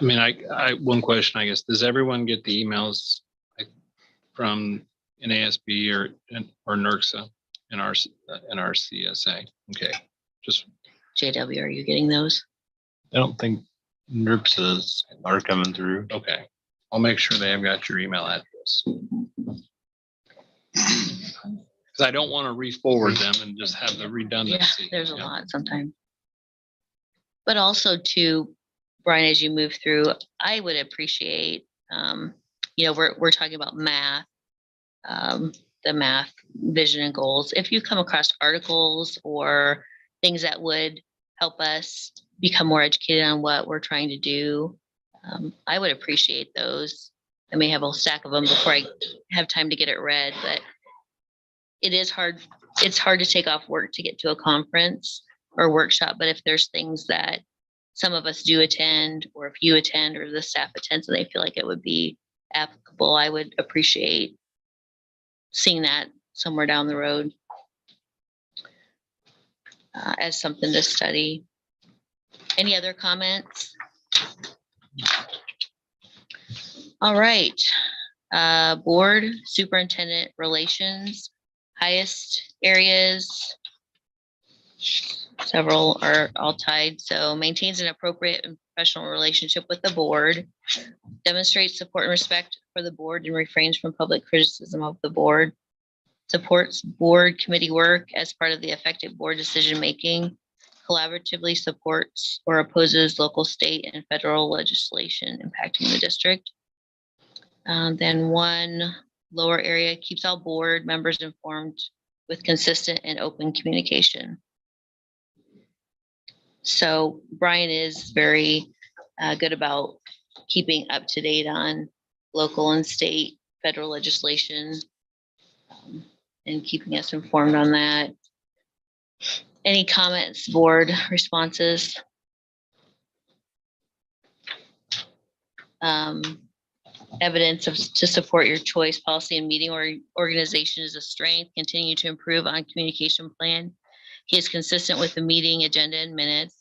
I mean, I one question, I guess, does everyone get the emails from NASB or NERCSA in our CSA? Okay, just. JW, are you getting those? I don't think NERCSA's are coming through. Okay, I'll make sure they have got your email address. Because I don't want to re-forward them and just have the redundancy. Yeah, there's a lot sometimes. But also too, Brian, as you move through, I would appreciate, we're talking about math, the math vision and goals. If you come across articles or things that would help us become more educated on what we're trying to do, I would appreciate those. I may have a stack of them before I have time to get it read, but it is hard. It's hard to take off work to get to a conference or workshop. But if there's things that some of us do attend, or if you attend or the staff attends and they feel like it would be applicable, I would appreciate seeing that somewhere down the road as something to study. Any other comments? All right. Board superintendent relations, highest areas. Several are all tied. So maintains an appropriate and professional relationship with the board, demonstrates support and respect for the board and refrains from public criticism of the board, supports board committee work as part of the effective board decision-making, collaboratively supports or opposes local, state, and federal legislation impacting the district. Then one lower area, keeps all board members informed with consistent and open communication. So Brian is very good about keeping up to date on local and state federal legislation and keeping us informed on that. Any comments, board responses? Evidence to support your choice policy and meeting or organization is a strength. Continue to improve on communication plan. He is consistent with the meeting agenda and minutes.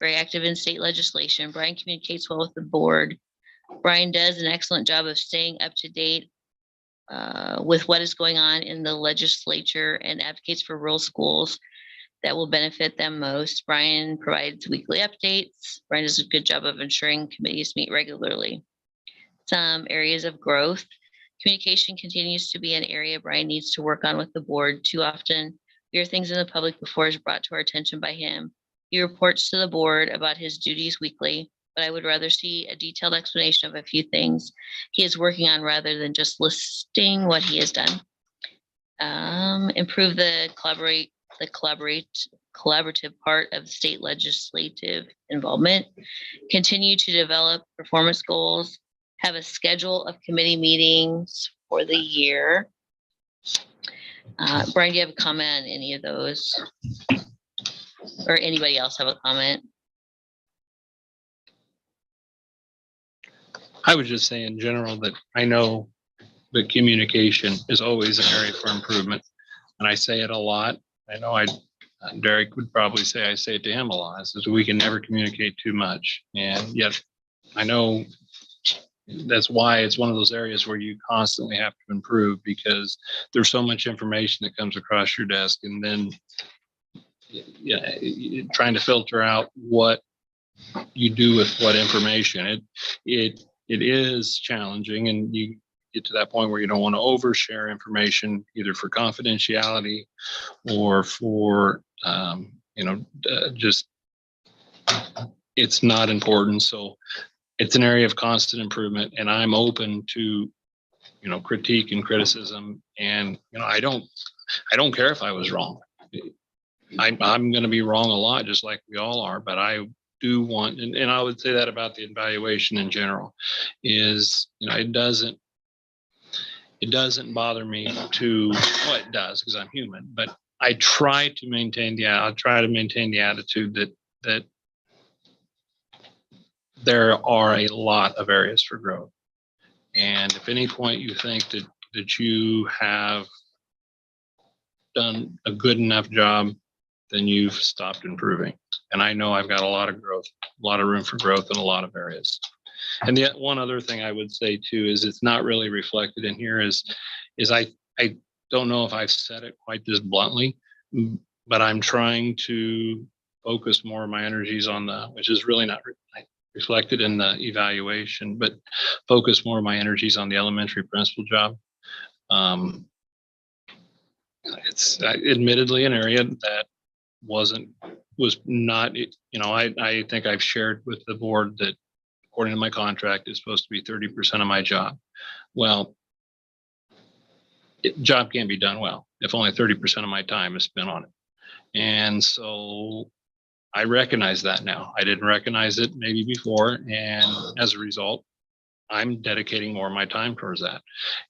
Very active in state legislation. Brian communicates well with the board. Brian does an excellent job of staying up to date with what is going on in the legislature and advocates for rural schools that will benefit them most. Brian provides weekly updates. Brian does a good job of ensuring committees meet regularly. Some areas of growth. Communication continues to be an area Brian needs to work on with the board. Too often, we hear things in the public before it's brought to our attention by him. He reports to the board about his duties weekly, but I would rather see a detailed explanation of a few things he is working on rather than just listing what he has done. Improve the collaborative part of state legislative involvement. Continue to develop performance goals. Have a schedule of committee meetings for the year. Brian, do you have a comment on any of those? Or anybody else have a comment? I would just say in general that I know that communication is always an area for improvement. And I say it a lot. I know Derek would probably say, I say it to him a lot, is we can never communicate too much. And yet I know that's why it's one of those areas where you constantly have to improve, because there's so much information that comes across your desk, and then trying to filter out what you do with what information. It is challenging, and you get to that point where you don't want to overshare information, either for confidentiality or for just it's not important. So it's an area of constant improvement, and I'm open to critique and criticism. And I don't care if I was wrong. I'm going to be wrong a lot, just like we all are, but I do want, and I would say that about the evaluation in general, is it doesn't bother me to, well, it does, because I'm human, but I try to maintain the attitude that there are a lot of areas for growth. And if any point you think that you have done a good enough job, then you've stopped improving. And I know I've got a lot of growth, a lot of room for growth in a lot of areas. And the one other thing I would say too is it's not really reflected in here is I don't know if I've said it quite this bluntly, but I'm trying to focus more of my energies on which is really not reflected in the evaluation, but focus more of my energies on the elementary principal job. It's admittedly an area that was not, I think I've shared with the board that according to my contract, it's supposed to be 30% of my job. Well, job can't be done well if only 30% of my time is spent on it. And so I recognize that now. I didn't recognize it maybe before. And as a result, I'm dedicating more of my time towards that.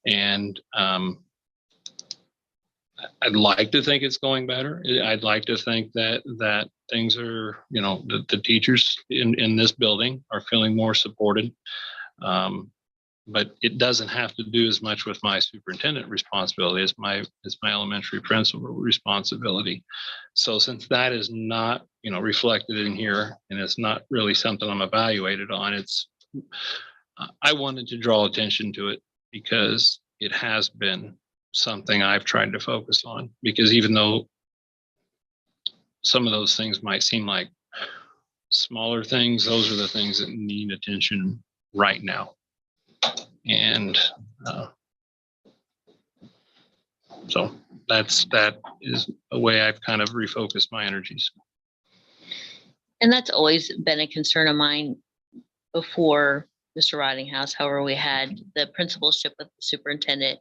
And I'd like to think it's going better. I'd like to think that things are, the teachers in this building are feeling more supported. But it doesn't have to do as much with my superintendent responsibility as my elementary principal responsibility. So since that is not, reflected in here, and it's not really something I'm evaluated on, I wanted to draw attention to it because it has been something I've tried to focus on, because even though some of those things might seem like smaller things, those are the things that need attention right now. And so that is a way I've kind of refocused my energies. And that's always been a concern of mine before Mr. Rottinghouse. However, we had the principalship with the superintendent.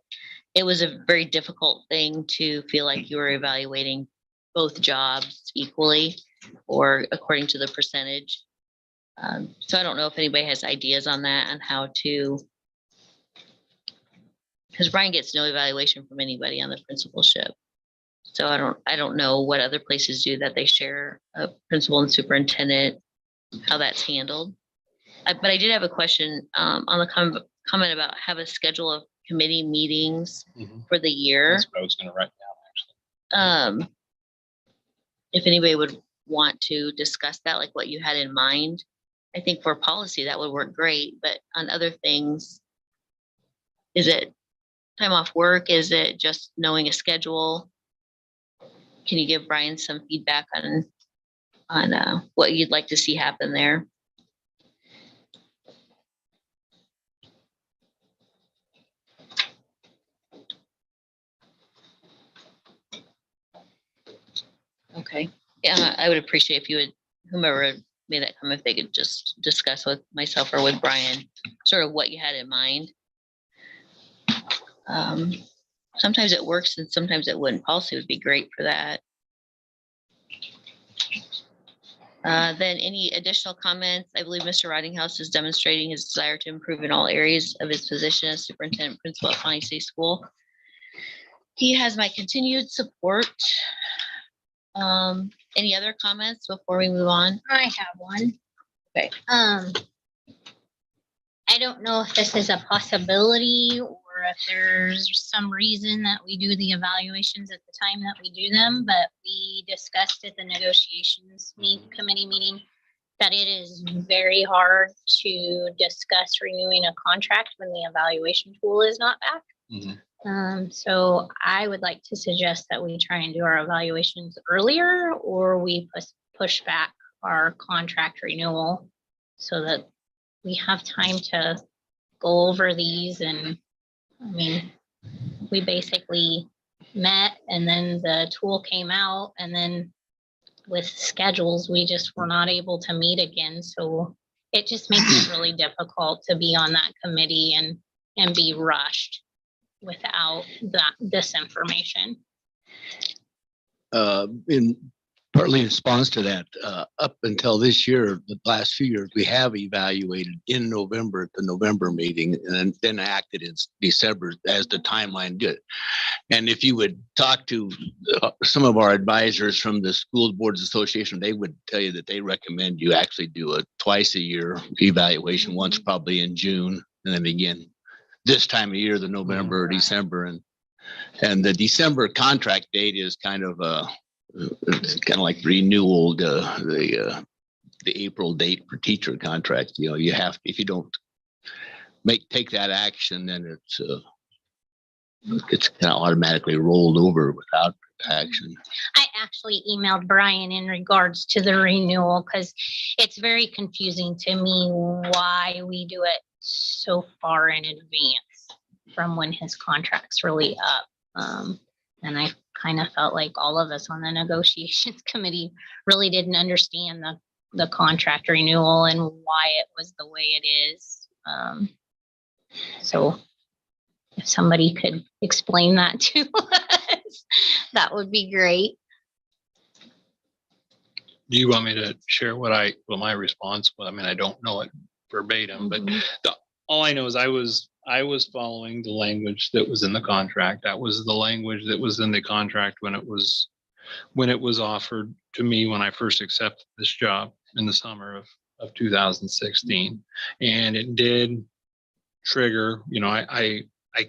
It was a very difficult thing to feel like you were evaluating both jobs equally or according to the percentage. So I don't know if anybody has ideas on that and how to, because Brian gets no evaluation from anybody on the principalship. So I don't know what other places do that they share a principal and superintendent, how that's handled. But I did have a question on the comment about have a schedule of committee meetings for the year. That's what I was going to write down, actually. If anybody would want to discuss that, like what you had in mind, I think for policy that would work great. But on other things, is it time off work? Is it just knowing a schedule? Can you give Brian some feedback on what you'd like to see happen there? Okay. Yeah, I would appreciate if you would, whomever made that comment, if they could just discuss with myself or with Brian, sort of what you had in mind. Sometimes it works and sometimes it wouldn't. Policy would be great for that. Then any additional comments? I believe Mr. Ridinghouse is demonstrating his desire to improve in all areas of his position as superintendent principal at Pawnee City School. He has my continued support. Any other comments before we move on? I have one. Okay. I don't know if this is a possibility or if there's some reason that we do the evaluations at the time that we do them, but we discussed at the negotiations committee meeting that it is very hard to discuss renewing a contract when the evaluation tool is not back. So I would like to suggest that we try and do our evaluations earlier, or we push back our contract renewal so that we have time to go over these. And I mean, we basically met and then the tool came out, and then with schedules, we just were not able to meet again. So it just makes it really difficult to be on that committee and be rushed without this information. In partly in response to that, up until this year, the last few years, we have evaluated in November at the November meeting and then acted in December as the timeline did. And if you would talk to some of our advisors from the School Boards Association, they would tell you that they recommend you actually do a twice a year evaluation, once probably in June, and then again this time of year, the November or December. And the December contract date is kind of it's kind of like renewal, the April date for teacher contract. You know, you have, if you don't take that action, then it's kind of automatically rolled over without action. I actually emailed Brian in regards to the renewal because it's very confusing to me why we do it so far in advance from when his contract's really up. And I kind of felt like all of us on the negotiations committee really didn't understand the contract renewal and why it was the way it is. So if somebody could explain that to us, that would be great. Do you want me to share what my response was? I mean, I don't know it verbatim, but all I know is I was following the language that was in the contract. That was the language that was in the contract when it was offered to me when I first accepted this job in the summer of 2016. And it did trigger, I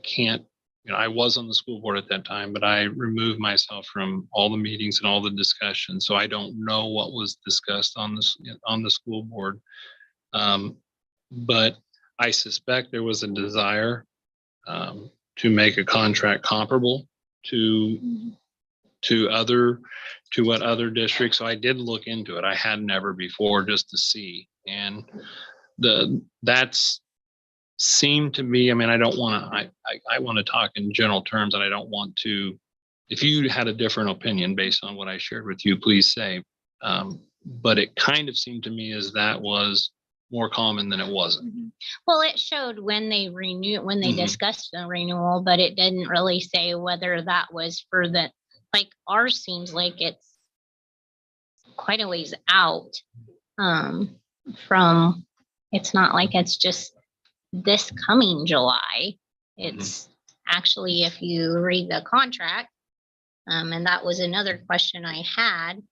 can't, I was on the school board at that time, but I removed myself from all the meetings and all the discussions. So I don't know what was discussed on the school board. But I suspect there was a desire to make a contract comparable to what other districts. So I did look into it. I had never before, just to see. And that's seemed to me, I mean, I don't want to, I want to talk in general terms, and I don't want to, if you had a different opinion based on what I shared with you, please say. But it kind of seemed to me as that was more common than it wasn't. Well, it showed when they discussed the renewal, but it didn't really say whether that was for the, like ours seems like it's quite a ways out from, it's not like it's just this coming July. It's actually, if you read the contract, and that was another question I had,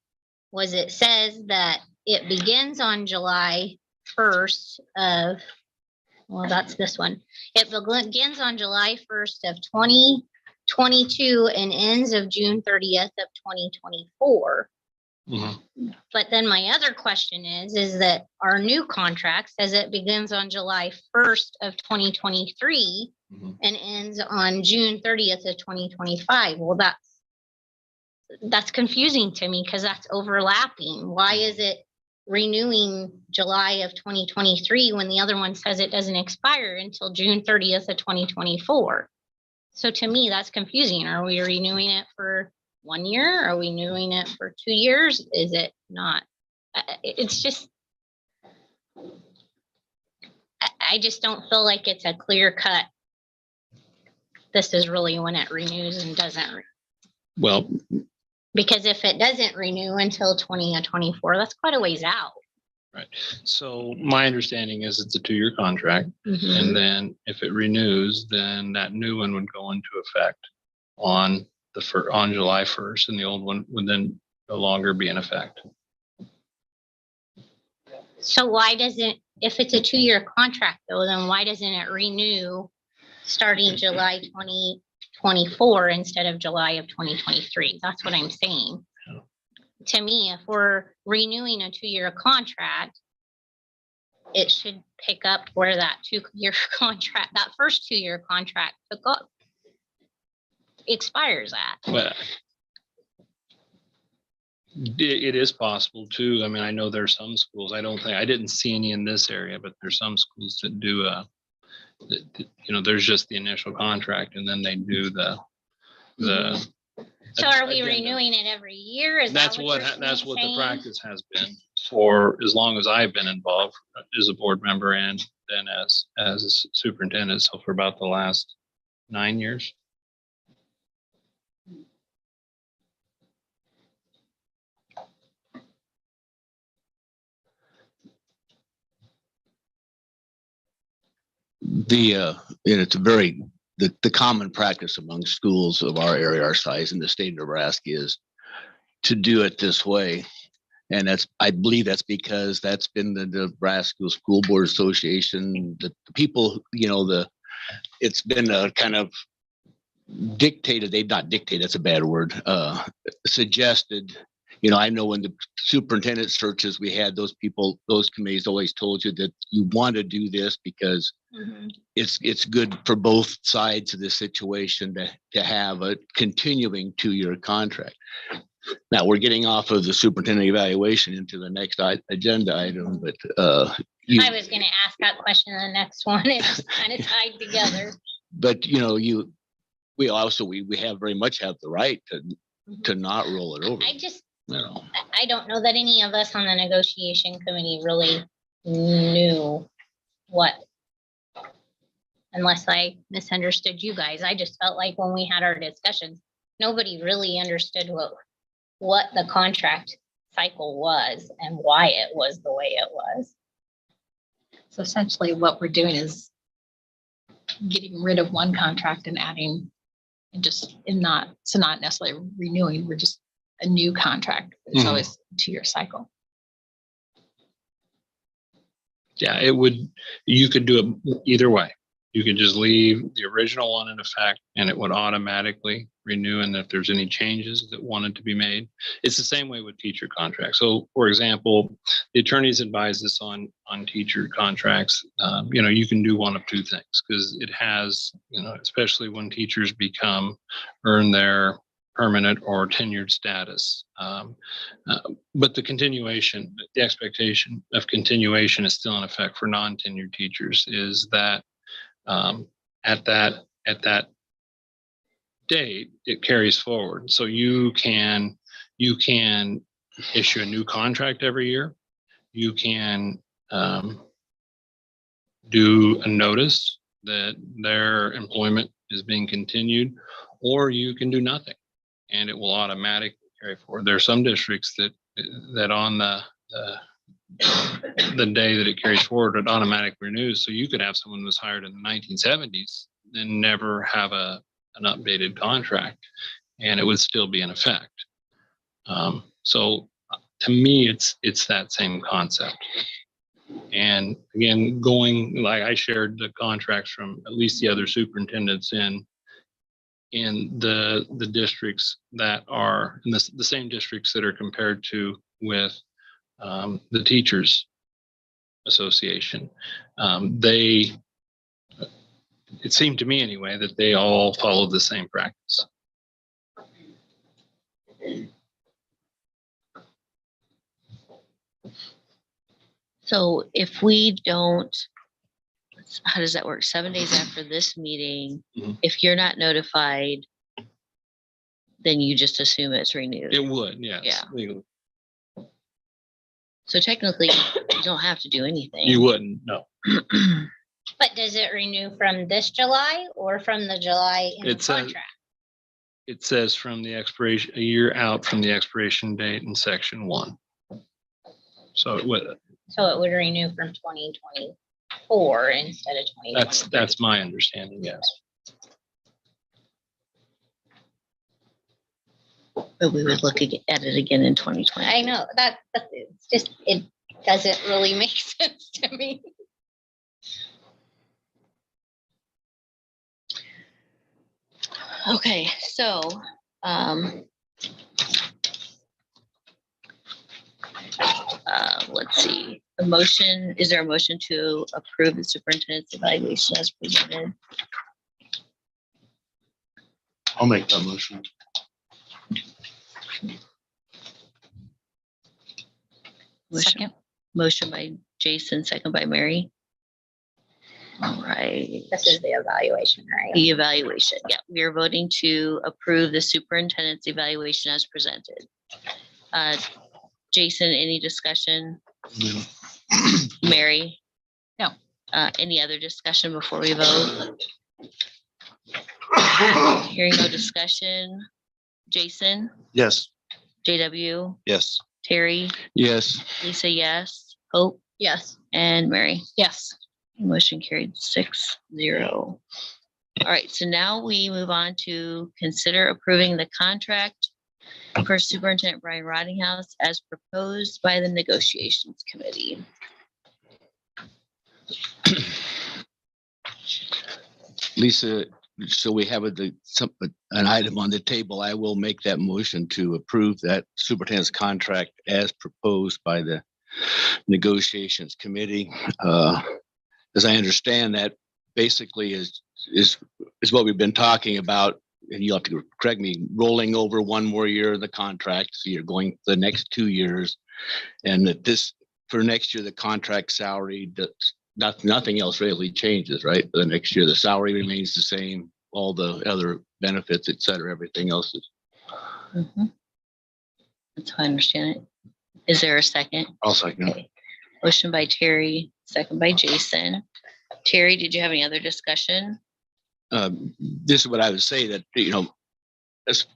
was it says that it begins on July 1st of, well, that's this one. It begins on July 1st of 2022 and ends of June 30th of 2024. But then my other question is that our new contract says it begins on July 1st of 2023 and ends on June 30th of 2025. Well, that's confusing to me because that's overlapping. Why is it renewing July of 2023 when the other one says it doesn't expire until June 30th of 2024? So to me, that's confusing. Are we renewing it for 1 year? Are we renewing it for 2 years? Is it not? It's just, I just don't feel like it's a clear cut this is really when it renews and doesn't. Well, Because if it doesn't renew until 2024, that's quite a ways out. so my understanding is it's a 2-year contract. And then if it renews, then that new one would go into effect on on July 1st, and the old one would then no longer be in effect. So why doesn't, if it's a 2-year contract though, then why doesn't it renew starting July 2024 instead of July of 2023? That's what I'm saying. To me, if we're renewing a 2-year contract, it should pick up where that 2-year contract, that first 2-year contract took up, expires at. But it is possible too. I mean, I know there's some schools, I didn't see any in this area, but there's some schools that do there's just the initial contract and then they do the. So are we addendum. renewing it every year? Is that That's what you're the saying? practice has been for as long as I've been involved as a board member and then as a superintendent. So for about the last 9 years. It's a very, the common practice among schools of our area, our size in the state of Nebraska is to do it this way. And I believe that's because that's been the Nebraska School Board Association, the people, it's been a kind of dictated, they've not dictated, that's a bad word, suggested. I know when the superintendent searches, we had those people, those committees always told you that you want to do this because it's good for both sides of the situation to have a continuing 2-year contract. Now we're getting off of the superintendent evaluation into the next agenda item, but I was gonna ask that question in the next one. It's kind of tied together. But we also we have very much have the right to not roll it over. I don't know that any of us on the negotiation committee really knew what, unless I misunderstood you guys. I just felt like when we had our discussions, nobody really understood what the contract cycle was and why it was the way it was. So essentially what we're doing is getting rid of one contract and adding not necessarily renewing, we're just a new contract. It's always a 2-year cycle. Yeah, you could do it either way. You could just leave the original one in effect and it would automatically renew. And if there's any changes that wanted to be made, it's the same way with teacher contracts. So for example, the attorneys advise us on teacher contracts. You can do one of two things because it has, especially when teachers earn their permanent or tenured status. But the expectation of continuation is still in effect for non-tenured teachers is that at that date, it carries forward. So you can issue a new contract every year. You can do a notice that their employment is being continued, or you can do nothing and it will automatically carry forward. There are some districts that on the day that it carries forward, it automatically renews. So you could have someone who was hired in the 1970s and never have an updated contract and it would still be in effect. So to me, it's that same concept. And again, like I shared the contracts from at least the other superintendents in the districts that are in the same districts that are compared to with the Teachers Association. It seemed to me anyway that they all followed the same practice. So if we don't, how does that work? 7 days after this meeting, if you're not notified, then you just assume it's renewed. It would, yes. Yeah. Legally. So technically, you don't have to do anything. You wouldn't, no. But does it renew from this July or from the July in the It says- contract? It says from the expiration, a year out from the expiration date in section 1. So it would, So it would renew from 2024 instead of 2023. that's my understanding, yes. But we would look at it again in 2020. I know it's just, it doesn't really make sense to me. Okay, so, let's see, is there a motion to approve the superintendent's evaluation as presented? I'll make that motion. Motion- Motion by Jason, second by Mary. All right. This is the evaluation, right? The evaluation, yeah, we are voting to approve the superintendent's evaluation as presented. Jason, any discussion? Mary? No. Any other discussion before we vote? Hearing no discussion. Jason, Yes. JW, Yes. Terry, Yes. Lisa, yes, Hope, Yes. and Mary. Yes. Motion carried 6-0. All right, so now we move on to consider approving the contract for Superintendent Brian Rottinghouse as proposed by the negotiations committee. Lisa, so we have an item on the table. I will make that motion to approve that superintendent's contract as proposed by the negotiations committee. As I understand, that basically is what we've been talking about, and you'll have to correct me, rolling over one more year of the contract. So you're going the next 2 years. And that this, for next year, the contract salary, nothing else really changes, right? For the next year, the salary remains the same, all the other benefits, et cetera, everything else is. That's how I understand it. Is there a second? I'll second it. Okay. Motion by Terry, second by Jason. Terry, did you have any other discussion? This is what I would say, that, as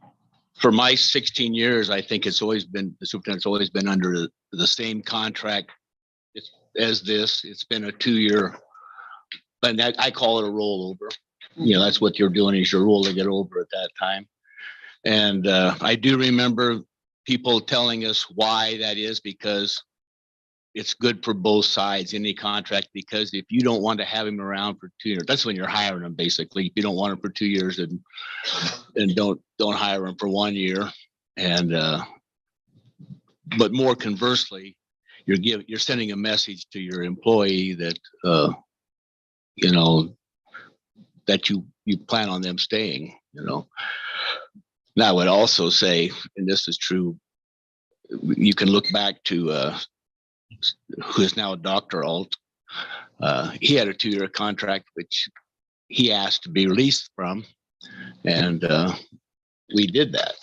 for my 16 years, I think the superintendent's always been under the same contract as this. It's been a 2-year, but I call it a rollover. That's what you're doing, is you're rolling it over at that time. And I do remember people telling us why that is, because it's good for both sides, any contract, because if you don't want to have him around for 2 years, that's when you're hiring him, basically. If you don't want him for 2 years, then don't hire him for 1 year. And but more conversely, you're sending a message to your employee that that you plan on them staying. Now, I would also say, and this is true, you can look back to who is now Dr. Alt. He had a 2-year contract, which he asked to be released from. And we did that,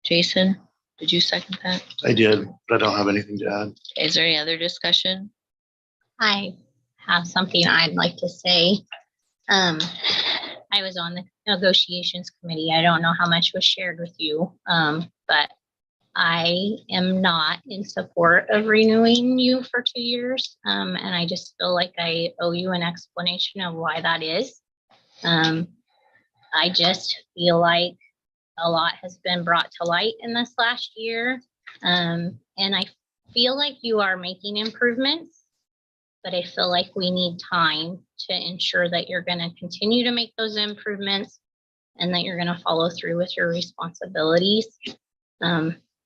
Jason, did you second that? I did, but I don't have anything to add. Is there any other discussion? I have something I'd like to say. I was on the negotiations committee. I don't know how much was shared with you, but I am not in support of renewing you for 2 years. And I just feel like I owe you an explanation of why that is. I just feel like a lot has been brought to light in this last year. And I feel like you are making improvements, but I feel like we need time to ensure that you're going to continue to make those improvements and that you're going to follow through with your responsibilities.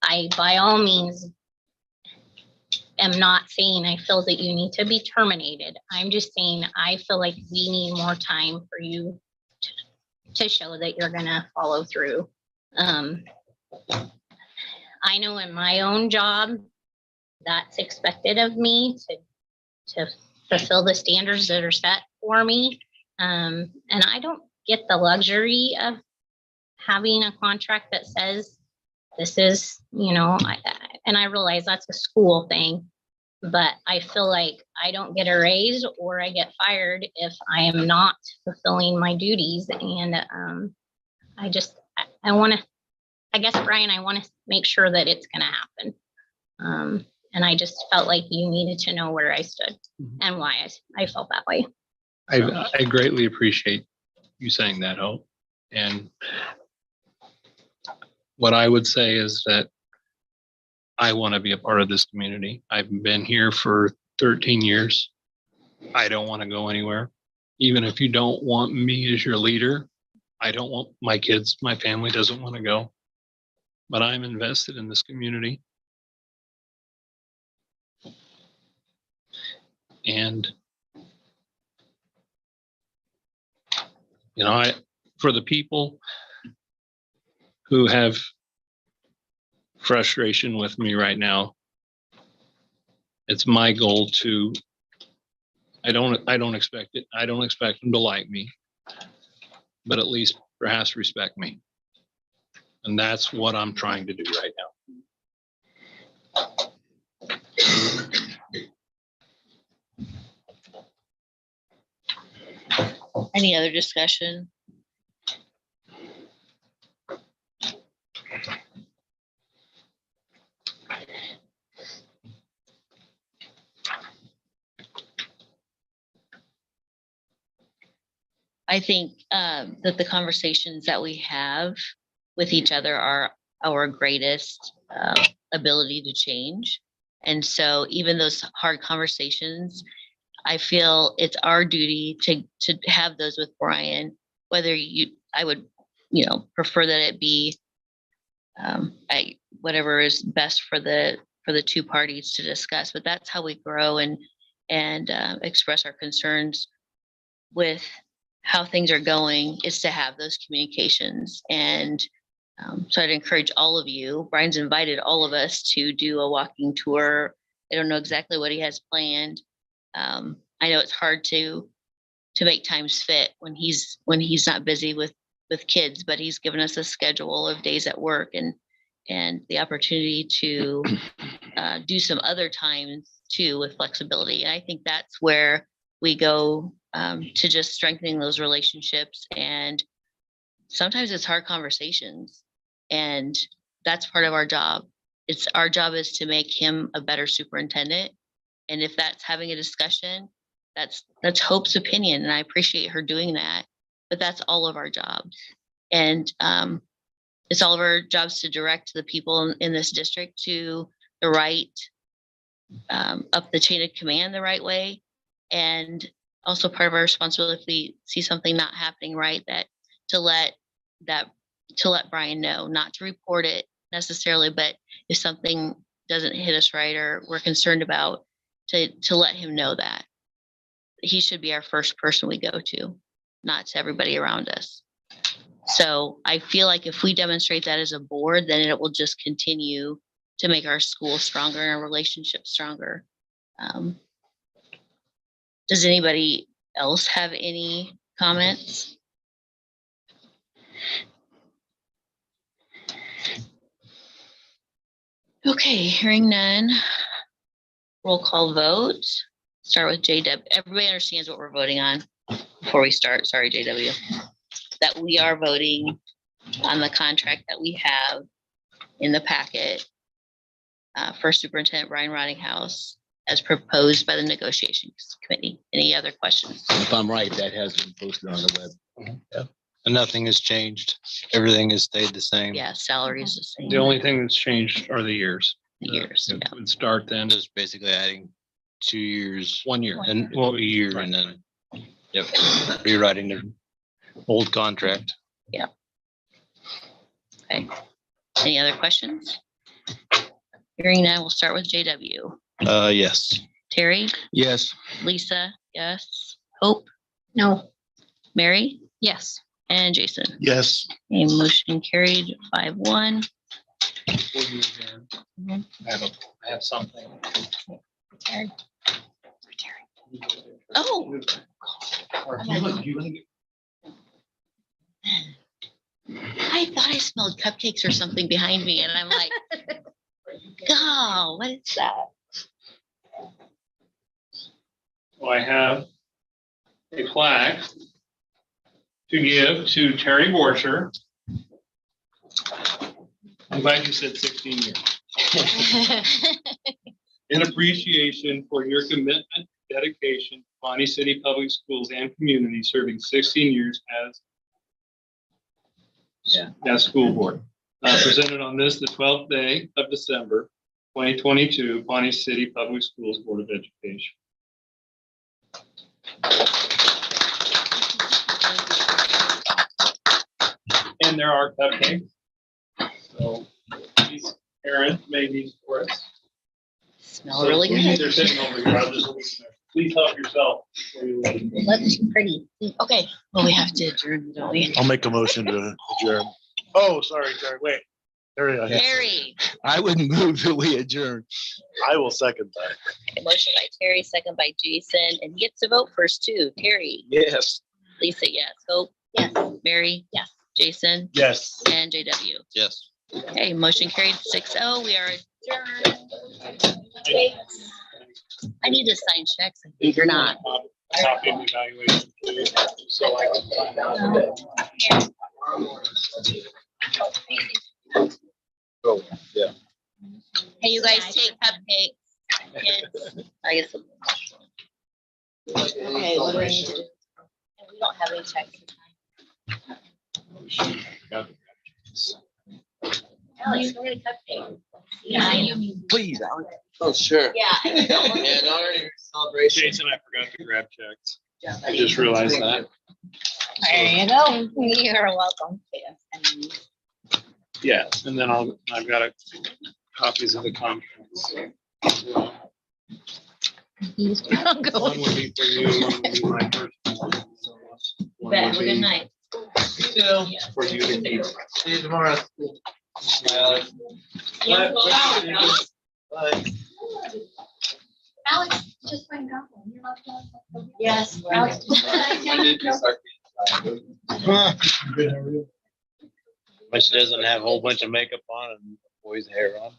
I, by all means, am not saying I feel that you need to be terminated. I'm just saying I feel like we need more time for you to show that you're going to follow through. I know in my own job, that's expected of me to fulfill the standards that are set for me. And I don't get the luxury of having a contract that says this is, and I realize that's a school thing, but I feel like I don't get a raise or I get fired if I am not fulfilling my duties. And I want to, I guess, Brian, I want to make sure that it's going to happen. And I just felt like you needed to know where I stood and why I felt that way. I greatly appreciate you saying that, Hope. And what I would say is that I want to be a part of this community. I've been here for 13 years. I don't want to go anywhere. Even if you don't want me as your leader, I don't want my kids, my family doesn't want to go. But I'm invested in this community. And, for the people who have frustration with me right now, it's my goal to, I don't expect it. I don't expect them to like me, but at least perhaps respect me. And that's what I'm trying to do right now. Any other discussion? I think that the conversations that we have with each other are our greatest ability to change. And so even those hard conversations, I feel it's our duty to have those with Brian, whether I would, prefer that it be whatever is best for the two parties to discuss, but that's how we grow and express our concerns with how things are going, is to have those communications. And so I'd encourage all of you, Brian's invited all of us to do a walking tour. I don't know exactly what he has planned. I know it's hard to make times fit when he's not busy with kids, but he's given us a schedule of days at work and the opportunity to do some other times too with flexibility. And I think that's where we go to just strengthening those relationships. And sometimes it's hard conversations, and that's part of our job. It's our job is to make him a better superintendent. And if that's having a discussion, that's Hope's opinion. And I appreciate her doing that, but that's all of our jobs. And it's all of our jobs to direct the people in this district to the right, up the chain of command the right way. And also part of our responsibility, if we see something not happening right, that to let Brian know, not to report it necessarily, but if something doesn't hit us right or we're concerned about, to let him know that he should be our first person we go to, not to everybody around us. So I feel like if we demonstrate that as a board, then it will just continue to make our school stronger and our relationship stronger. Does anybody else have any comments? Okay, hearing none. Roll call vote. Start with JW. Everybody understands what we're voting on before we start. Sorry, JW. That we are voting on the contract that we have in the packet for Superintendent Brian Rottinghouse as proposed by the negotiations committee. Any other questions? If I'm right, that has been posted on the web. Yeah. And nothing has changed. Everything has stayed the same. Yeah, salary is the same. The only thing that's changed are the years. Years. It Yeah. would start then, Just basically adding 2 years 1 year. and a year and then, yep, rewriting the old contract. Okay. Any other questions? Hearing none, we'll start with JW. Yes. Terry, Yes. Lisa, yes. Hope, No. Mary, Yes. and Jason. Yes. A motion carried 5-1. I have something. Oh, I thought I smelled cupcakes or something behind me and I'm like, oh, what is that? So I have a plaque to give to Terry Borcher. I'm glad you said 16 years. In appreciation for your commitment, dedication, to Pawnee City Public Schools and community, serving 16 years as school board. Presented on this, the 12th day of December, 2022, Pawnee City Public Schools Board of Education. And there are cupcakes. So please, Aaron, made these for us. Smell So really please, good. they're sitting over here. I'll just leave them there. Please help yourself. before you leave. Looks pretty. Okay, well, we have to adjourn, don't we? I'll make a motion to adjourn. Oh, sorry, Terry, wait. Terry, Terry, I wouldn't move that we adjourn. I will second that. motion by Terry, second by Jason, and he gets to vote first too. Terry, Yes. Lisa, yes. Hope, Yes. Mary, Yes. Jason, Yes. and JW. Yes. Okay, motion carried 6-0. We are adjourned. I need to sign checks. I think you're not. Copy of the evaluation too, so I can find out. Oh, yeah. Hey, you guys take cupcakes. Kids. I guess. Okay, what do we need to do? We don't have any checks. Alex, go get a cupcake. Yeah, I know. Please, Alex. Oh, sure. Yeah. Yeah, no, already celebration. Jason, I forgot to grab checks. I just realized that. There you go. You're welcome. Yeah, and then I've got copies of the contracts. One would be for you, one would be my personal. One Bet, would have a good be night. For you to keep. See you tomorrow. Bye. Bye. Alex just went and got one. You're not done. Yes. Alex just- When did you start? But she doesn't have a whole bunch of makeup on and boys hair on.